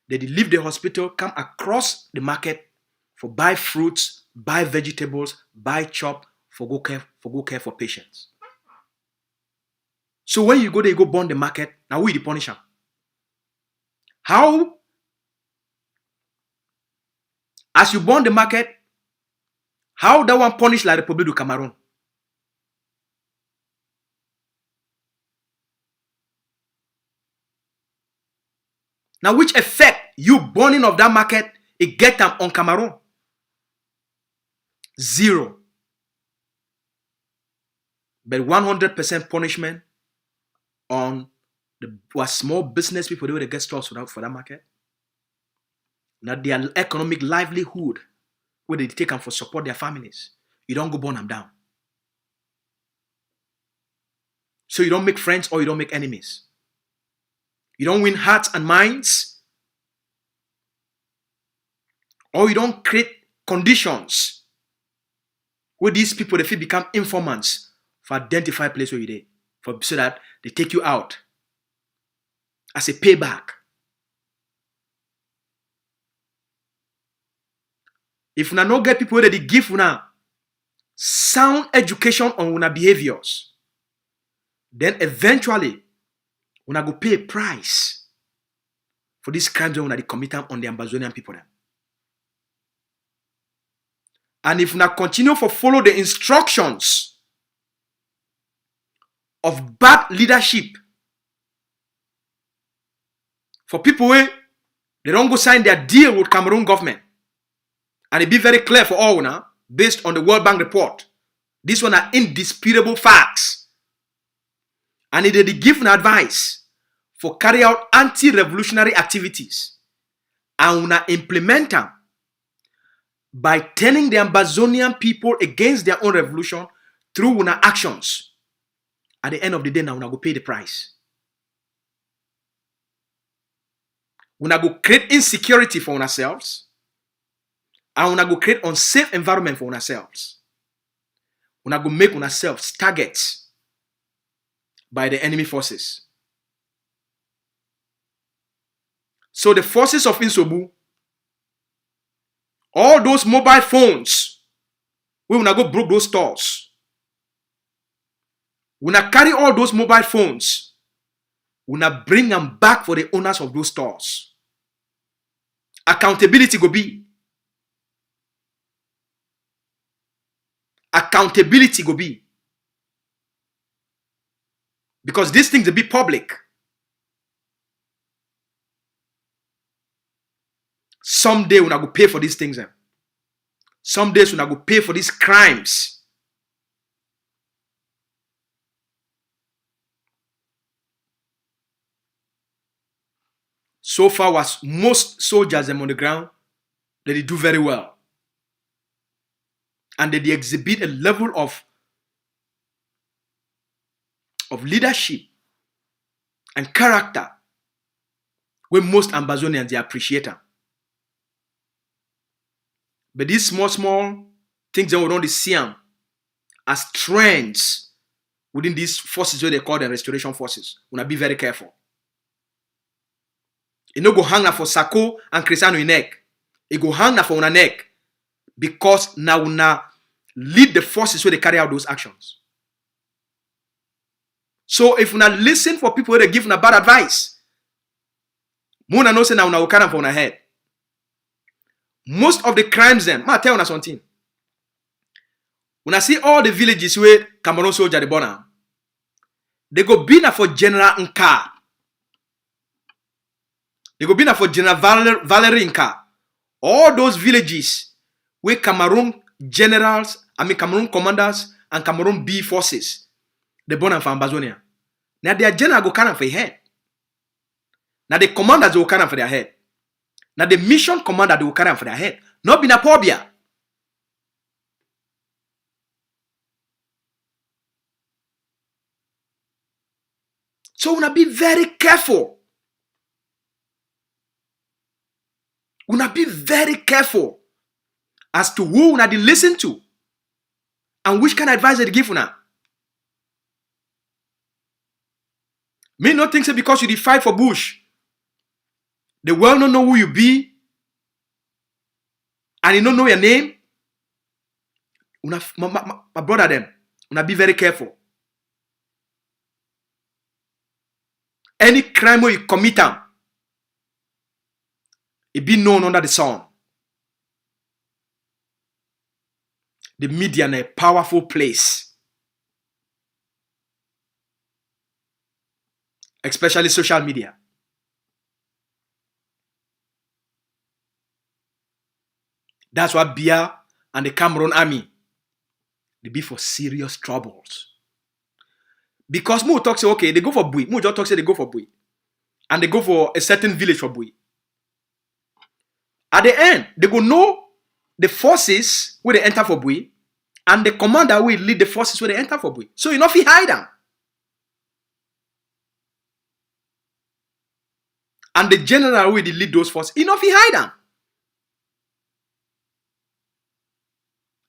they leave the hospital, come across the market for buy fruits, buy vegetables, buy chop for go care for patients. So when you go there, you go burn the market. Now we the punish them. How? As you burn the market, how that one punish la Republic of Cameroon? Now which effect you burning of that market it get them on Cameroon? Zero. But 100% punishment on the small business people, they get stores for that market. Now their economic livelihood, where they take them for support their families. You don't go burn them down. So you don't make friends or you don't make enemies. You don't win hearts and minds. Or you don't create conditions where these people, they feel become informants for identify place where you there, so that they take you out as a payback. If una no get people where they give una sound education on una behaviors, then eventually una go pay a price for these crimes that una they commit on the Ambazonian people. Then. And if una continue to follow the instructions of bad leadership, for people where they don't go sign their deal with Cameroon government, and it be very clear for all now, based on the World Bank report, these one are indisputable facts. And it they give an advice for carry out anti-revolutionary activities and una implement them by turning the Ambazonian people against their own revolution through una actions. At the end of the day, now una go pay the price. Una go create insecurity for ourselves, and una go create unsafe environment for ourselves. Una go make ourselves targets by the enemy forces. So the forces of Insobu, all those mobile phones, we will not go broke those stores. We will not carry all those mobile phones. We will not bring them back for the owners of those stores. Accountability go be. Accountability go be. Because these things will be public. Someday we're not going to pay for these things. Some days we're not going to pay for these crimes. So far, was most soldiers on the ground, they do very well. And they exhibit a level of leadership and character where most Ambazonians, they appreciate them. But these small things that we don't see them as trends within these forces where they call the restoration forces. We be very careful. You no go hang na for Sako and Cristiano in neck. You go hang na for una neck because now una lead the forces where they carry out those actions. So if una listen for people where they give una bad advice, muna no say na una ukana for una head. Most of the crimes then, ma tell una something. When I see all the villages where Cameroon soldier they born, they go be na for General Nka. They go be na for General Valerie Nka. All those villages where Cameroon generals, Cameroon commanders and Cameroon B forces, they born for Ambazonia. Now their general go carry for their head. Now the commanders go carry for their head. Now the mission commander they will carry for their head. Not be na pobia. So we be very careful. We be very careful as to who we listen to and which kind of advice they give una. Me not think so because you fight for Bush, they well don't know who you be, and you don't know your name. My brother them, una be very careful. Any crime where you commit them, it be known under the sun. The media in a powerful place, especially social media. That's why Bia and the Cameroon army, they be for serious troubles. Because Mo talk say, okay, they go for Bui. Mo just talk say they go for Bui. And they go for a certain village for Bui. At the end, they go know the forces where they enter for Bui, and the commander will lead the forces where they enter for Bui. So you know if he hide them. And the general will lead those forces, you know if he hide them.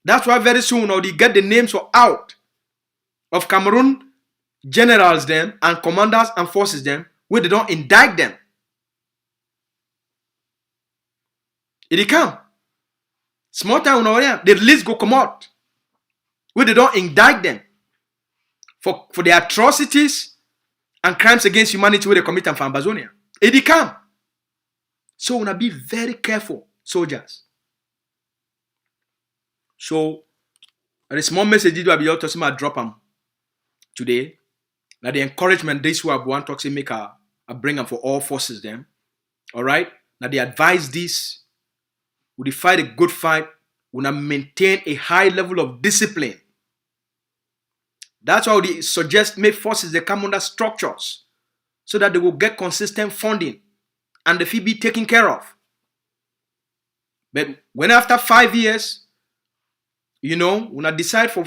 That's why very soon now they get the names out of Cameroon generals them and commanders and forces them where they don't indict them. It come. Small time now, the list go come out where they don't indict them for the atrocities and crimes against humanity where they commit them for Ambazonia. It come. So we wanna be very careful, soldiers. So a small message did be out to see my drop them today. Now the encouragement this who one talks say make a bring them for all forces them. Alright? Now they advise this. We fight a good fight. We wanna maintain a high level of discipline. That's why they suggest make forces they come under structures so that they will get consistent funding and the fee be taken care of. But when after 5 years, you know, when I decide for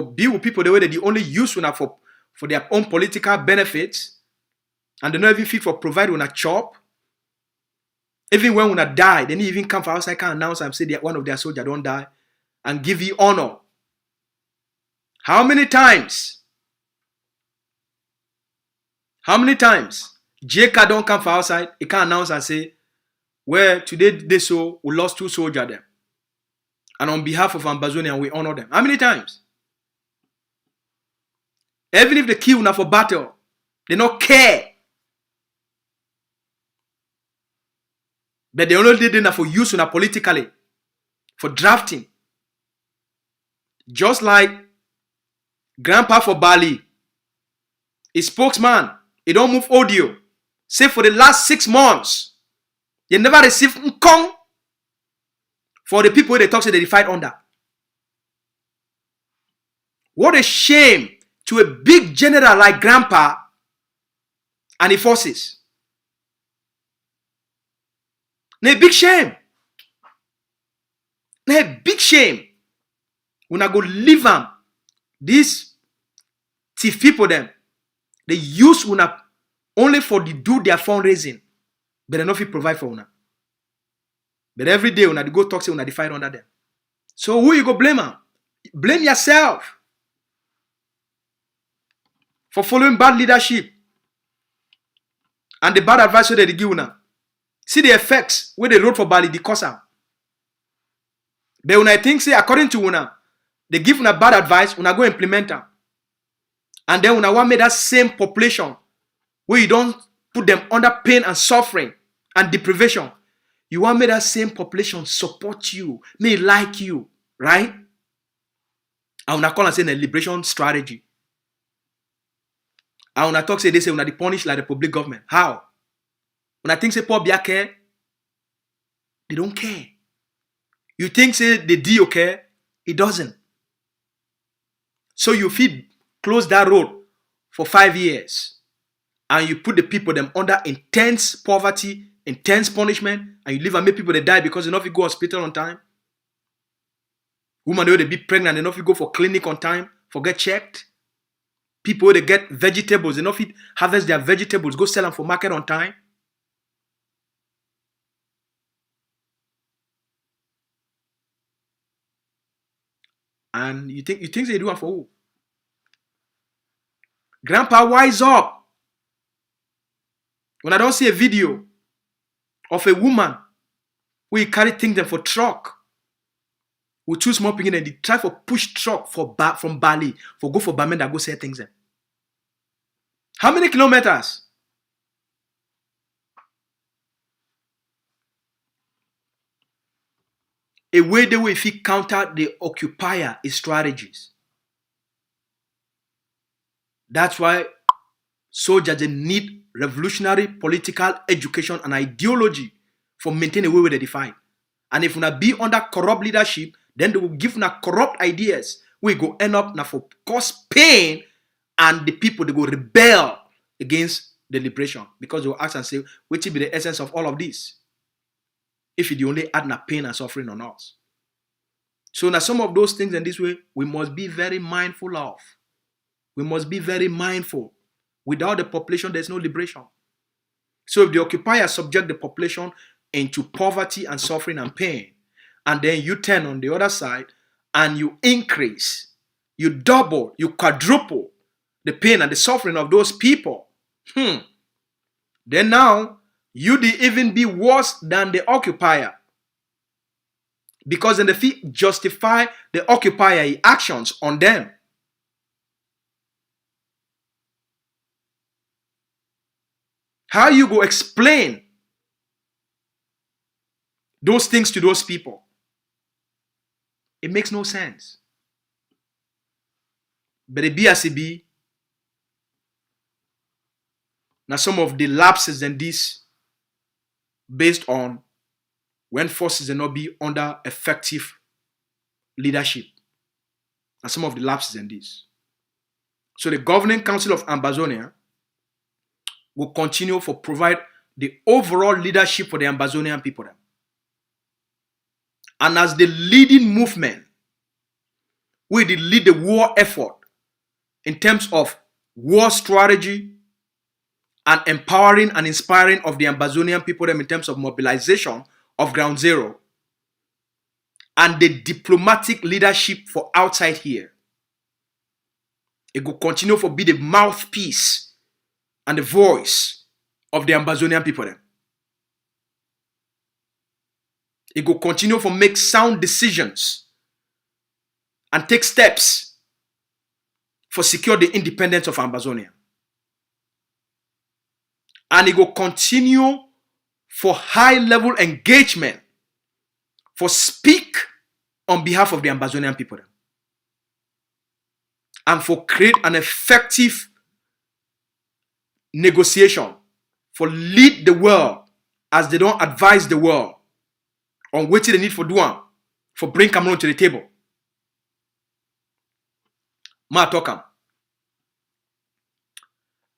be with people the way that they only use when for their own political benefits, and they not even fit for provide when I chop. Even when I die, they even come for outside can announce and say that one of their soldiers don't die and give you honor. How many times? How many times? JK don't come for outside, he can announce and say, well, today they so we lost 2 soldiers there. And on behalf of Ambazonian, we honor them. How many times? Even if they kill now for battle, they don't care. But they only did it for use now politically, for drafting. Just like Grandpa for Bali, his spokesman, he don't move audio. Say for the last 6 months, they never received nkong for the people they talk say they fight under. What a shame to a big general like Grandpa and the forces. A big shame. A big shame. When I go leave them, these thief people them, they use una only for the do their fundraising, but they not fit provide for una. But every day una they go talk say una they fight under them. So who you go blame them? Blame yourself for following bad leadership and the bad advice that they give una. See the effects where they wrote for Bali, the cause am. But when I think say according to una, they give una bad advice, una go implement them. And then una want make that same population where you don't put them under pain and suffering and deprivation. You want make that same population support you, may like you, right? And una call and say a liberation strategy. And una talk say they say una the punish like the public government. How? When I think say poor Bia care, they don't care. You think say the DO care, it doesn't. So you feed close that road for 5 years, and you put the people them under intense poverty, intense punishment, and you leave and make people they die because they not fit go hospital on time. Women they be pregnant, they not fit go for clinic on time, for get checked. People they get vegetables, they not fit harvest their vegetables, go sell them for market on time. And you think they do it for who? Grandpa, wise up. When I don't see a video of a woman who carry things them for truck, who choose small picking and they try for push truck from Bali for go for Bamenda go sell things them. How many kilometers? a way they will fit counter the occupier strategies. That's why soldiers they need revolutionary political education and ideology for maintaining a way where they define. And if we be under corrupt leadership, then they will give na corrupt ideas. We go end up now for cause pain, and the people they go rebel against the liberation because they will ask and say, what will be the essence of all of this? If it only add na pain and suffering on us. So now some of those things in this way we must be very mindful of. We must be very mindful. Without the population, there's no liberation. So if the occupier subject the population into poverty and suffering and pain, and then you turn on the other side and you increase, you double, you quadruple the pain and the suffering of those people, then now you did even be worse than the occupier. Because then the fee justify the occupier actions on them. How you go explain those things to those people? It makes no sense. But the BRCB, now some of the lapses in this based on when forces are not be under effective leadership. And some of the lapses in this. So the Governing Council of Ambazonia will continue to provide the overall leadership for the Ambazonian people. And as the leading movement, we will lead the war effort in terms of war strategy and empowering and inspiring of the Ambazonian people in terms of mobilization of ground zero and the diplomatic leadership for outside here. It will continue to be the mouthpiece and the voice of the Ambazonian people. It will continue to make sound decisions and take steps for secure the independence of Ambazonia. And it will continue for high-level engagement for speak on behalf of the Ambazonian people and for create an effective negotiation for lead the world as they don't advise the world on what they need for doing for bring Cameroon to the table. Ma talk.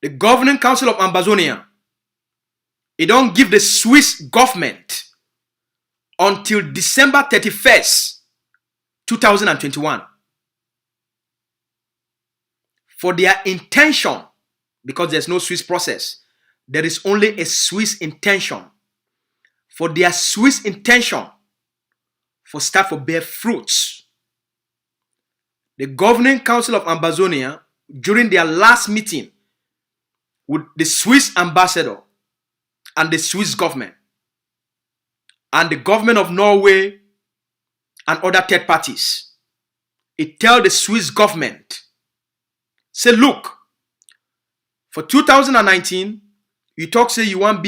The Governing Council of Ambazonia, it don't give the Swiss government until December 31st, 2021 for their intention, because there's no Swiss process. There is only a Swiss intention. For their Swiss intention for start to bear fruits. The Governing Council of Ambazonia, during their last meeting with the Swiss ambassador and the Swiss government and the government of Norway and other third parties, it tell the Swiss government, say, look, for 2019, you talk say you want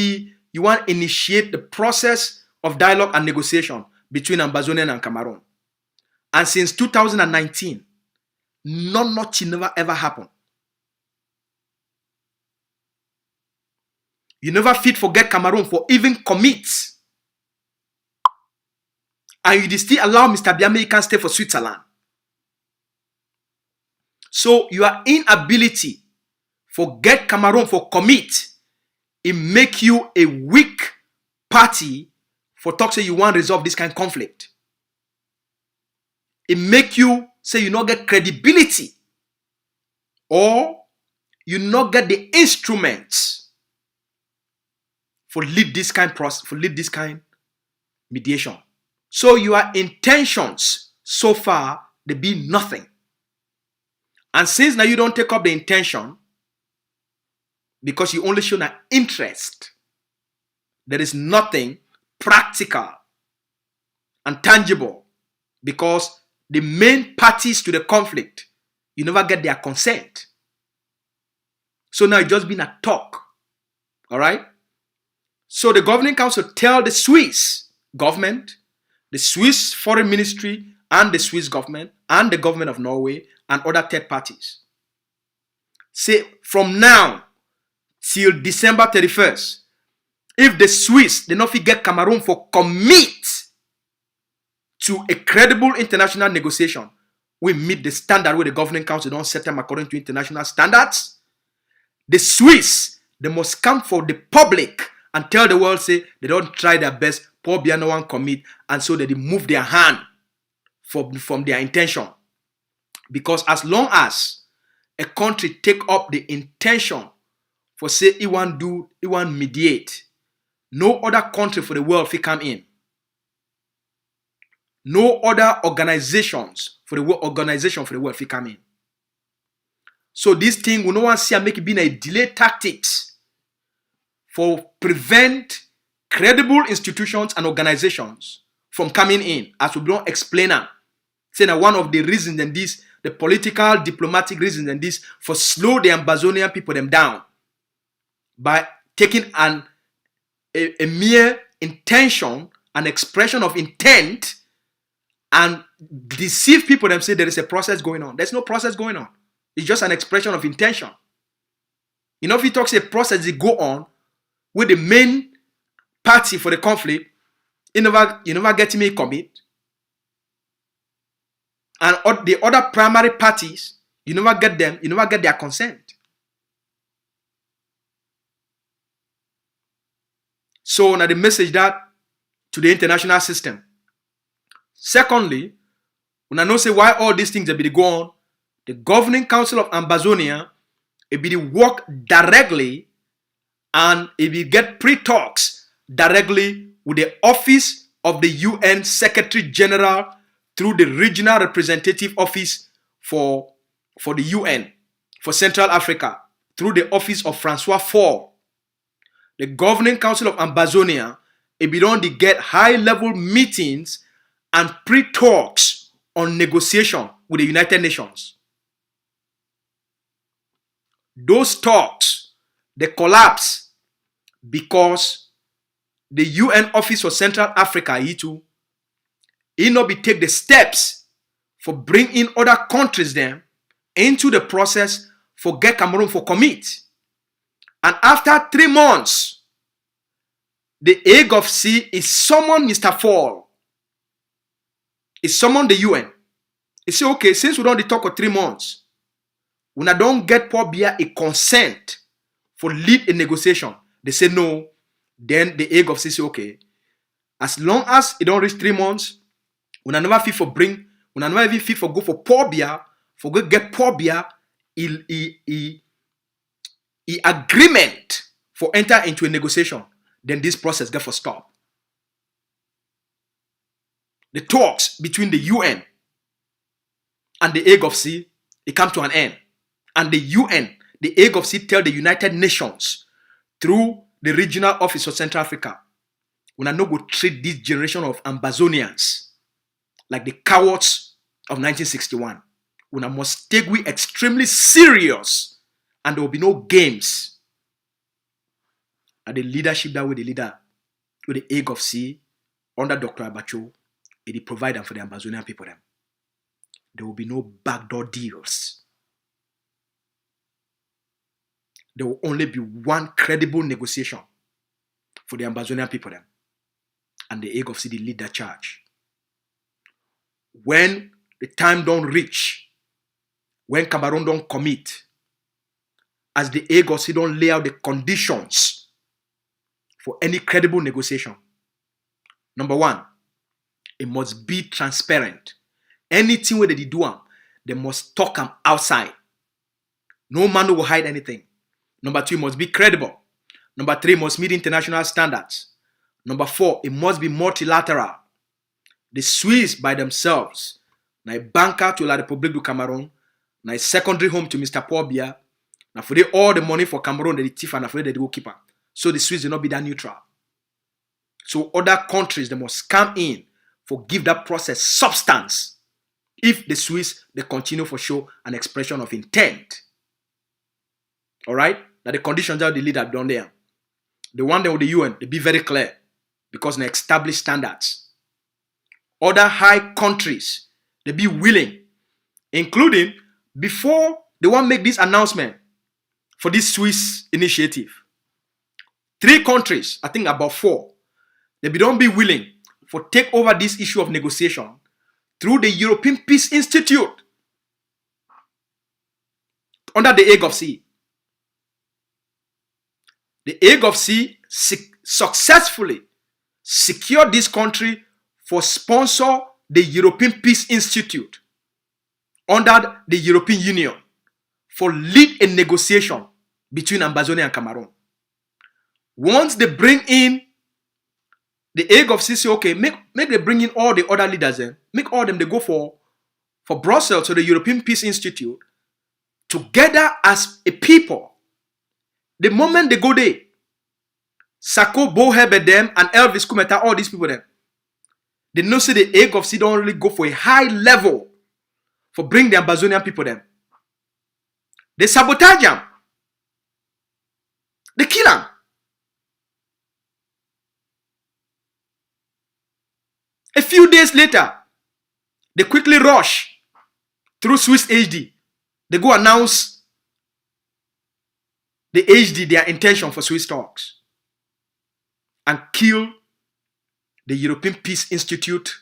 initiate the process of dialogue and negotiation between Ambazonian and Cameroon. And since 2019, nothing never ever happened. You never fit forget Cameroon for even commit. And you still allow Mr. Biame can stay for Switzerland. So your inability for get Cameroon for commit, it make you a weak party for talk say you want to resolve this kind of conflict. It make you say you not get credibility or you not get the instruments for lead this kind process, for lead this kind mediation. So your intentions so far they be nothing. And since now you don't take up the intention because you only show an interest, there is nothing practical and tangible because the main parties to the conflict, you never get their consent. So now it's just been a talk. All right? So the Governing Council tell the Swiss government, the Swiss Foreign Ministry and the Swiss government and the government of Norway and other third parties. Say from now till December 31st, if the Swiss did not get Cameroon for commit to a credible international negotiation, we meet the standard where the governing council don't set them according to international standards. The Swiss, they must come for the public and tell the world, say, they don't try their best, Paul Biya no one commit, and so they move their hand from their intention. Because as long as a country take up the intention for say it want mediate, no other country for the world will come in. No other organizations for the world will come in. So this thing we no want to see and make it be a delay tactics for prevent credible institutions and organizations from coming in, as we don't explain now. Say that one of the reasons and this, the political, diplomatic reasons and this, for slow the Ambazonian people them down by taking a mere intention, an expression of intent, and deceive people and say there is a process going on. There's no process going on. It's just an expression of intention. You know, if he talks a process, it go on with the main party for the conflict, you never get me commit. And the other primary parties, you never get their consent. So now the message that to the international system. Secondly, when I know say why all these things have been going on, the governing council of Ambazonia, it be work directly and it will get pre-talks directly with the office of the UN Secretary General through the regional representative office for the UN for Central Africa through the office of Francois Faure. The governing council of Ambazonia, it be done to get high-level meetings and pre-talks on negotiation with the United Nations. Those talks, they collapse because the UN office for Central Africa, he not be take the steps for bring in other countries them into the process for get Cameroon for commit. And after 3 months, the Hague of Sea is summoned Mr. Fall. He summoned the UN. He say, okay, since we don't talk for 3 months, when I don't get Paul Biya a consent for lead a negotiation, they say no. Then the Hague of Sea say, okay, as long as it don't reach 3 months, when I never fit for go for Paul Biya, for go get Paul Biya, he agreement for enter into a negotiation, then this process get for stop. The talks between the UN and the Hague of Sea, it come to an end. And the UN, the Hague of Sea tell the United Nations through the regional office of Central Africa, when I no go treat this generation of Ambazonians like the cowards of 1961. When I must take we extremely serious and there will be no games. And the leadership that with the leader, with the Hague of Sea, under Dr. Abacho, it provide them for the Ambazonian people. There will be no backdoor deals. There will only be one credible negotiation for the Ambazonian people. And the Hague of Sea lead that charge. When the time don't reach, when Cameroon don't commit, as the Hague of Sea don't lay out the conditions for any credible negotiation. Number one, it must be transparent. Anything where they do, they must talk them outside. No man will hide anything. Number two, it must be credible. Number three, it must meet international standards. Number four, it must be multilateral. The Swiss by themselves, na a banker to La République du Cameroon, na a secondary home to Mr. Paul Biya, na for they all the money for Cameroon, the thief and for they go keeper. So the Swiss will not be that neutral. So other countries, they must come in for give that process substance. If the Swiss, they continue for show an expression of intent. All right? That the conditions that the leader done there. The one that with the UN, they be very clear because they establish standards. other high countries, they be willing, including before they want to make this announcement for this Swiss initiative. 3 countries, I think about 4, they don't be willing for take over this issue of negotiation through the European Peace Institute under the Hague of Sea. The Hague of Sea successfully secured this country for sponsor the European Peace Institute under the European Union for lead a negotiation between Ambazonia and Cameroon. Once they bring in the Hague of Sea, say, okay, make they bring in all the other leaders then, make all them they go for Brussels to the European Peace Institute together as a people. The moment they go there, Sako, Bohebe them and Elvis Kumeta, all these people them, they know say the Hague of Sea don't really go for a high level for bring the Ambazonian people them. They sabotage them. They kill them. A few days later, they quickly rush through Swiss HD. They go announce the HD, their intention for Swiss talks, and kill the European Peace Institute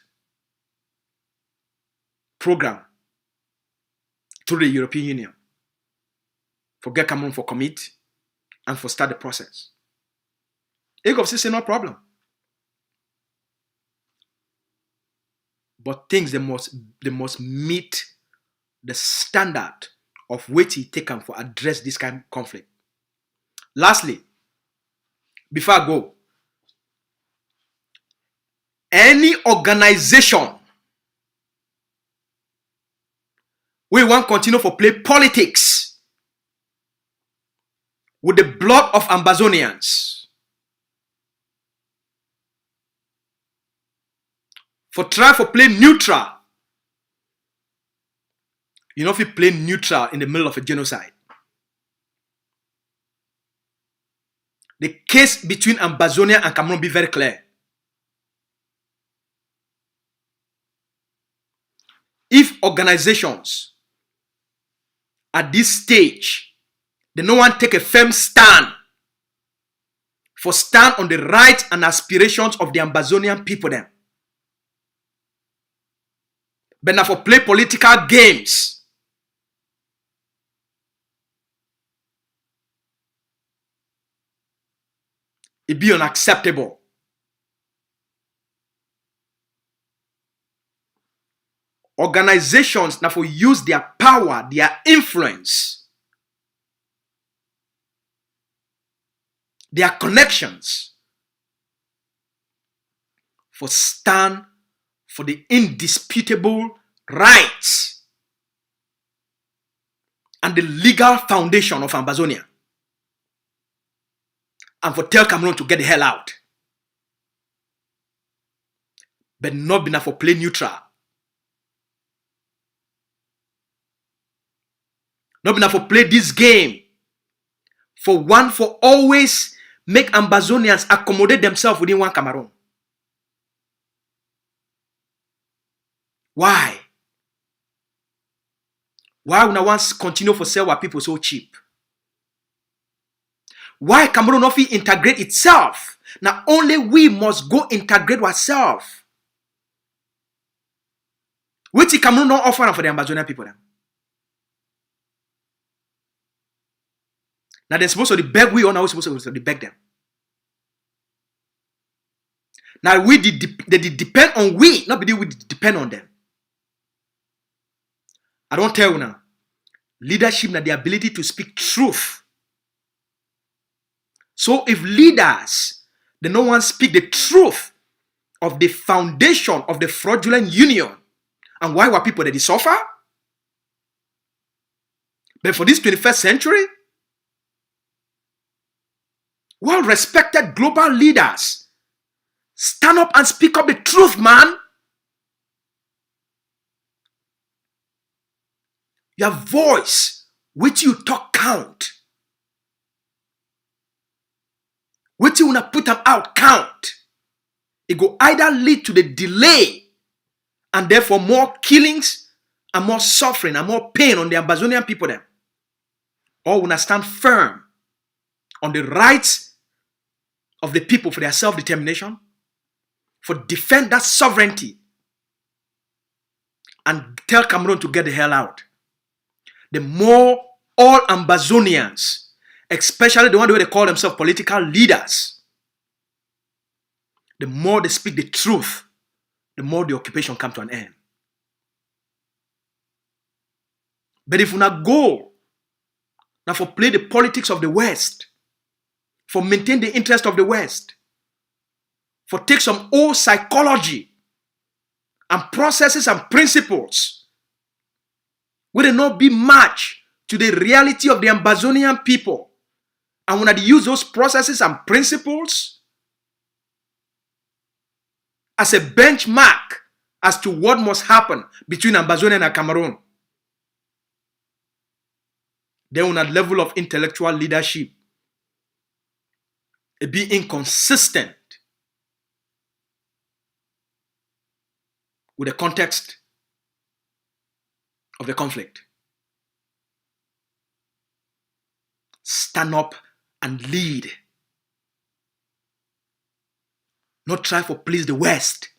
program through the European Union for get Cameroon for commit and for start the process. Hague of Sea say no problem. But things they must meet the standard of which he taken for address this kind of conflict. Lastly, before I go, any organization we want continue for play politics with the blood of Ambazonians, for try for play neutral. You know, if you play neutral in the middle of a genocide. The case between Ambazonia and Cameroon be very clear. If organizations at this stage, they no one take a firm stand on the rights and aspirations of the Ambazonian people then, but now for play political games, it be unacceptable. Organizations now for use their power, their influence, their connections for stand for the indisputable rights and the legal foundation of Ambazonia, and for tell Cameroon to get the hell out. But not enough for play neutral. Not enough for play this game. For always make Ambazonians accommodate themselves within one Cameroon. Why? Why would I want to continue for sell our people so cheap? Why Cameroon not integrate itself? Now only we must go integrate ourselves. Which Cameroon not offer for the Ambazonian people then? Now they're supposed to beg we or now we're supposed to beg them. Now they depend on we, not we depend on them. I don't tell you now. Leadership is the ability to speak truth. So if leaders, they no one speak the truth of the foundation of the fraudulent union, and why were people that they suffer? But for this 21st century, well-respected global leaders stand up and speak up the truth, man. Your voice, which you talk count. Which you wanna put them out count. It go either lead to the delay and therefore more killings and more suffering and more pain on the Ambazonian people then. Or we stand firm on the rights of the people for their self-determination, for defend that sovereignty, and tell Cameroon to get the hell out. The more all Ambazonians, especially the one who they call themselves political leaders, the more they speak the truth, the more the occupation comes to an end. But if we not go now for play the politics of the West, for maintain the interest of the West, for take some old psychology and processes and principles, will it not be matched to the reality of the Ambazonian people? And when they use those processes and principles as a benchmark as to what must happen between Ambazonia and Cameroon, then on a level of intellectual leadership, it be inconsistent with the context of the conflict. Stand up and lead. Not try for please the West.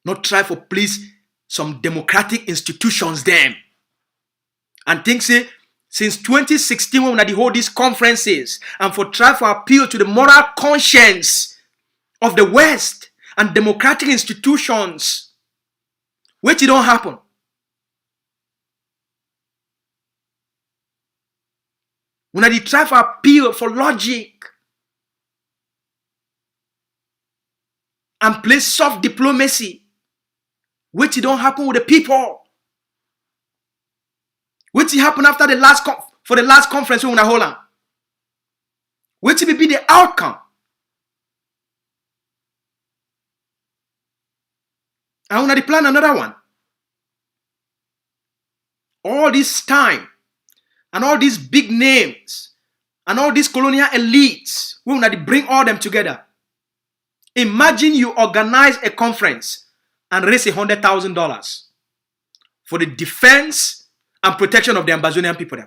Not try for please some democratic institutions them. And think say, since 2016 when we hold these conferences and for try for appeal to the moral conscience of the West and democratic institutions, which it don't happen. When they try for appeal for logic and play soft diplomacy, which it don't happen with the people. Which happened after the last conference when we hold on. Which will be the outcome. And when they plan another one. All this time and all these big names and all these colonial elites, when they bring all them together. Imagine you organize a conference and raise $100,000 for the defense and protection of the Ambazonian people.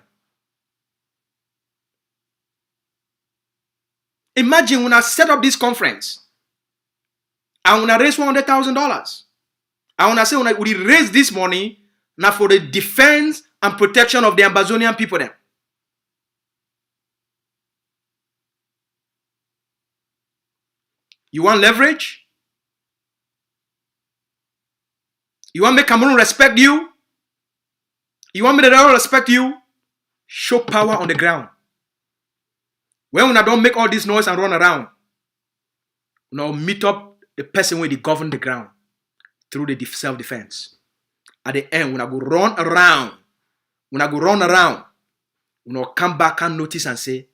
Imagine when I set up this conference and when I raise $100,000, and when I say when I would raise this money now for the defense and protection of the Ambazonian people. You want leverage? You want to make Cameroon respect you? You want me to respect you? Show power on the ground. When I don't make all this noise and run around, now meet up the person where they govern the ground through the self-defense. At the end, when I go run around, when I come back and notice and say,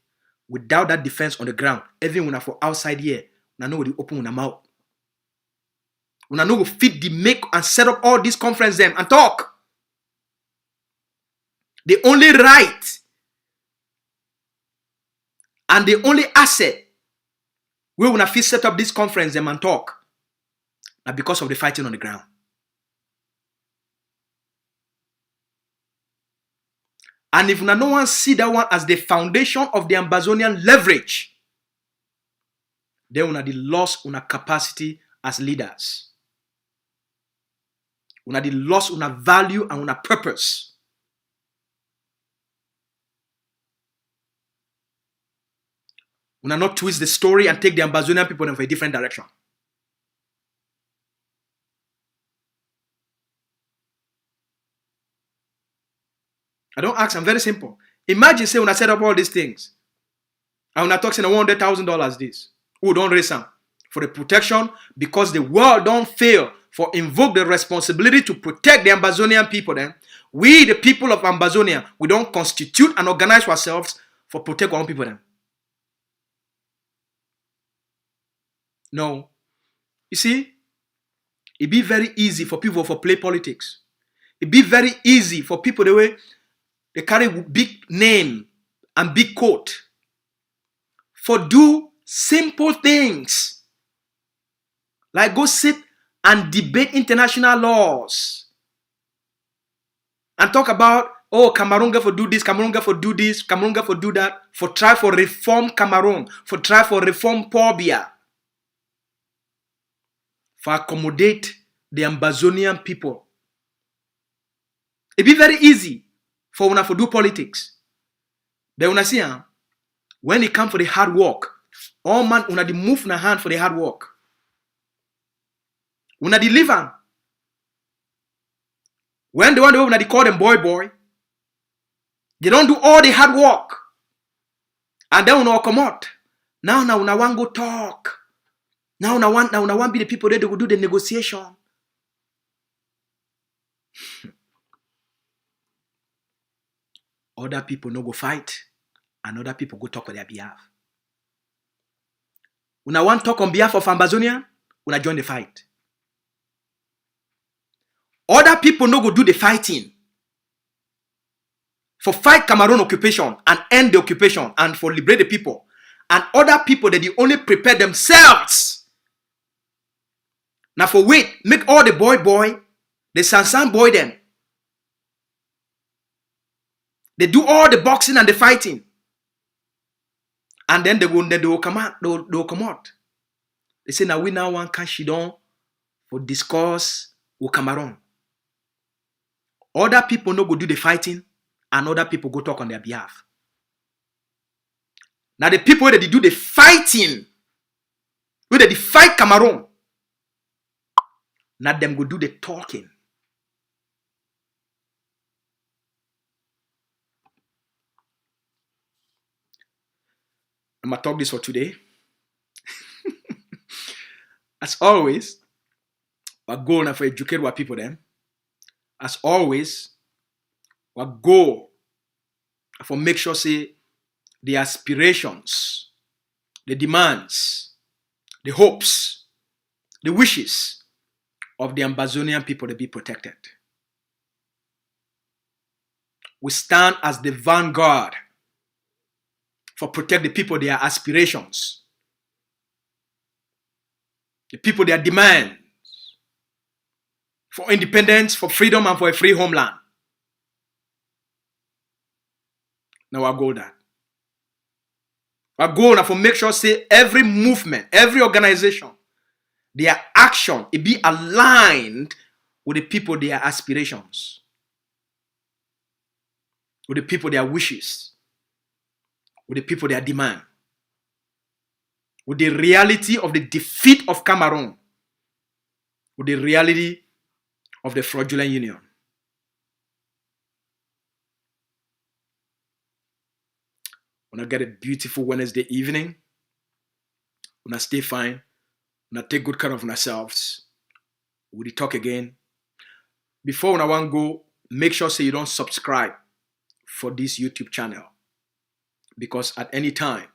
without that defense on the ground, even when I for outside here, when I know they open when I'm out. When I know we fit the make and set up all these conference them and talk. The only right and the only asset where when I fit set up this conference them and talk now because of the fighting on the ground. And if no one see that one as the foundation of the Ambazonian leverage, then we have the loss on our capacity as leaders. We have the loss on our value and on our purpose. We will not twist the story and take the Ambazonian people in a different direction. I don't ask, I'm very simple. Imagine say when I set up all these things, and when I talk saying $100,000 this, who don't raise some for the protection because the world don't fail for invoke the responsibility to protect the Ambazonian people then. We, the people of Ambazonia, we don't constitute and organize ourselves for protect our own people then. No. You see, it be very easy for people for play politics. It be very easy for people the way they carry big name and big coat for do simple things. Like go sit and debate international laws and talk about, oh, Cameroon get for do this, Cameroon get for do this, Cameroon get for do that, for try for reform Cameroon, for try for reform Pobia, for accommodate the Ambazonian people. It be very easy for una for do politics. But una see, when it come for the hard work, all man una the move na hand for the hard work. Una deliver. When the one una they call them boy, they don't do all the hard work. And then una come out. Now una want go talk. Now una want be the people there to go do the negotiation. Other people no go fight, and other people go talk on their behalf. Una want talk on behalf of Ambazonian, una join the fight. Other people no go do the fighting for fight Cameroon occupation and end the occupation and for liberate the people. And other people that they only prepare themselves. Now for wait, make all the boy, the Sansan boy them. They do all the boxing and the fighting. And then they will come out. They will come out. They say, now we now want Kashidon for discourse with Cameroon. Other people no go do the fighting and other people go talk on their behalf. Now the people that they do the fighting, where they fight Cameroon, now them go do the talking. I'm going to talk this for today. As always, we're going for educate our people then. As always, we're go for make sure say the aspirations, the demands, the hopes, the wishes of the Ambazonian people to be protected. We stand as the vanguard for protect the people, their aspirations, the people, their demands for independence, for freedom, and for a free homeland. Now our goal that. Our goal now for make sure say every movement, every organization, their action, it be aligned with the people, their aspirations, with the people, their wishes, with the people, their demand, with the reality of the defeat of Cameroon, with the reality of the fraudulent union. Wanna get a beautiful Wednesday evening. Wanna stay fine. Wanna take good care of yourselves. We'll talk again. Before I want to go, make sure say you don't subscribe for this YouTube channel. Because at any time,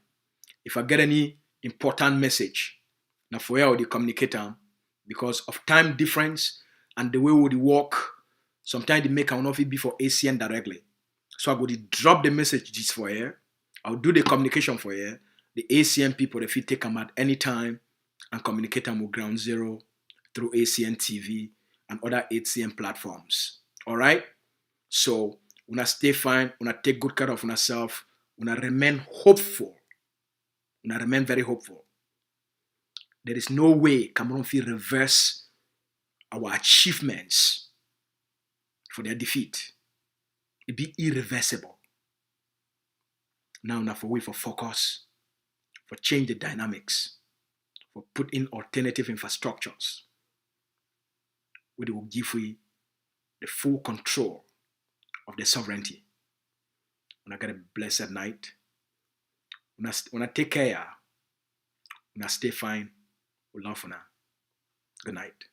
if I get any important message, now for you, the communicator, because of time difference and the way we work, sometimes they make an offer be for ACN directly. So I go to drop the messages for you. I'll do the communication for you. The ACN people, if you take them at any time and communicate them with Ground Zero through ACN TV and other ACN platforms. All right? So, when I stay fine, when I take good care of myself, when I remain hopeful, when I remain very hopeful, there is no way Cameroon will reverse our achievements for their defeat. It be irreversible. Now for way for focus, for change the dynamics, for put in alternative infrastructures, where they will give you the full control of the sovereignty. When I get a blessed night, when I take care, when I stay fine, we love for now. Good night.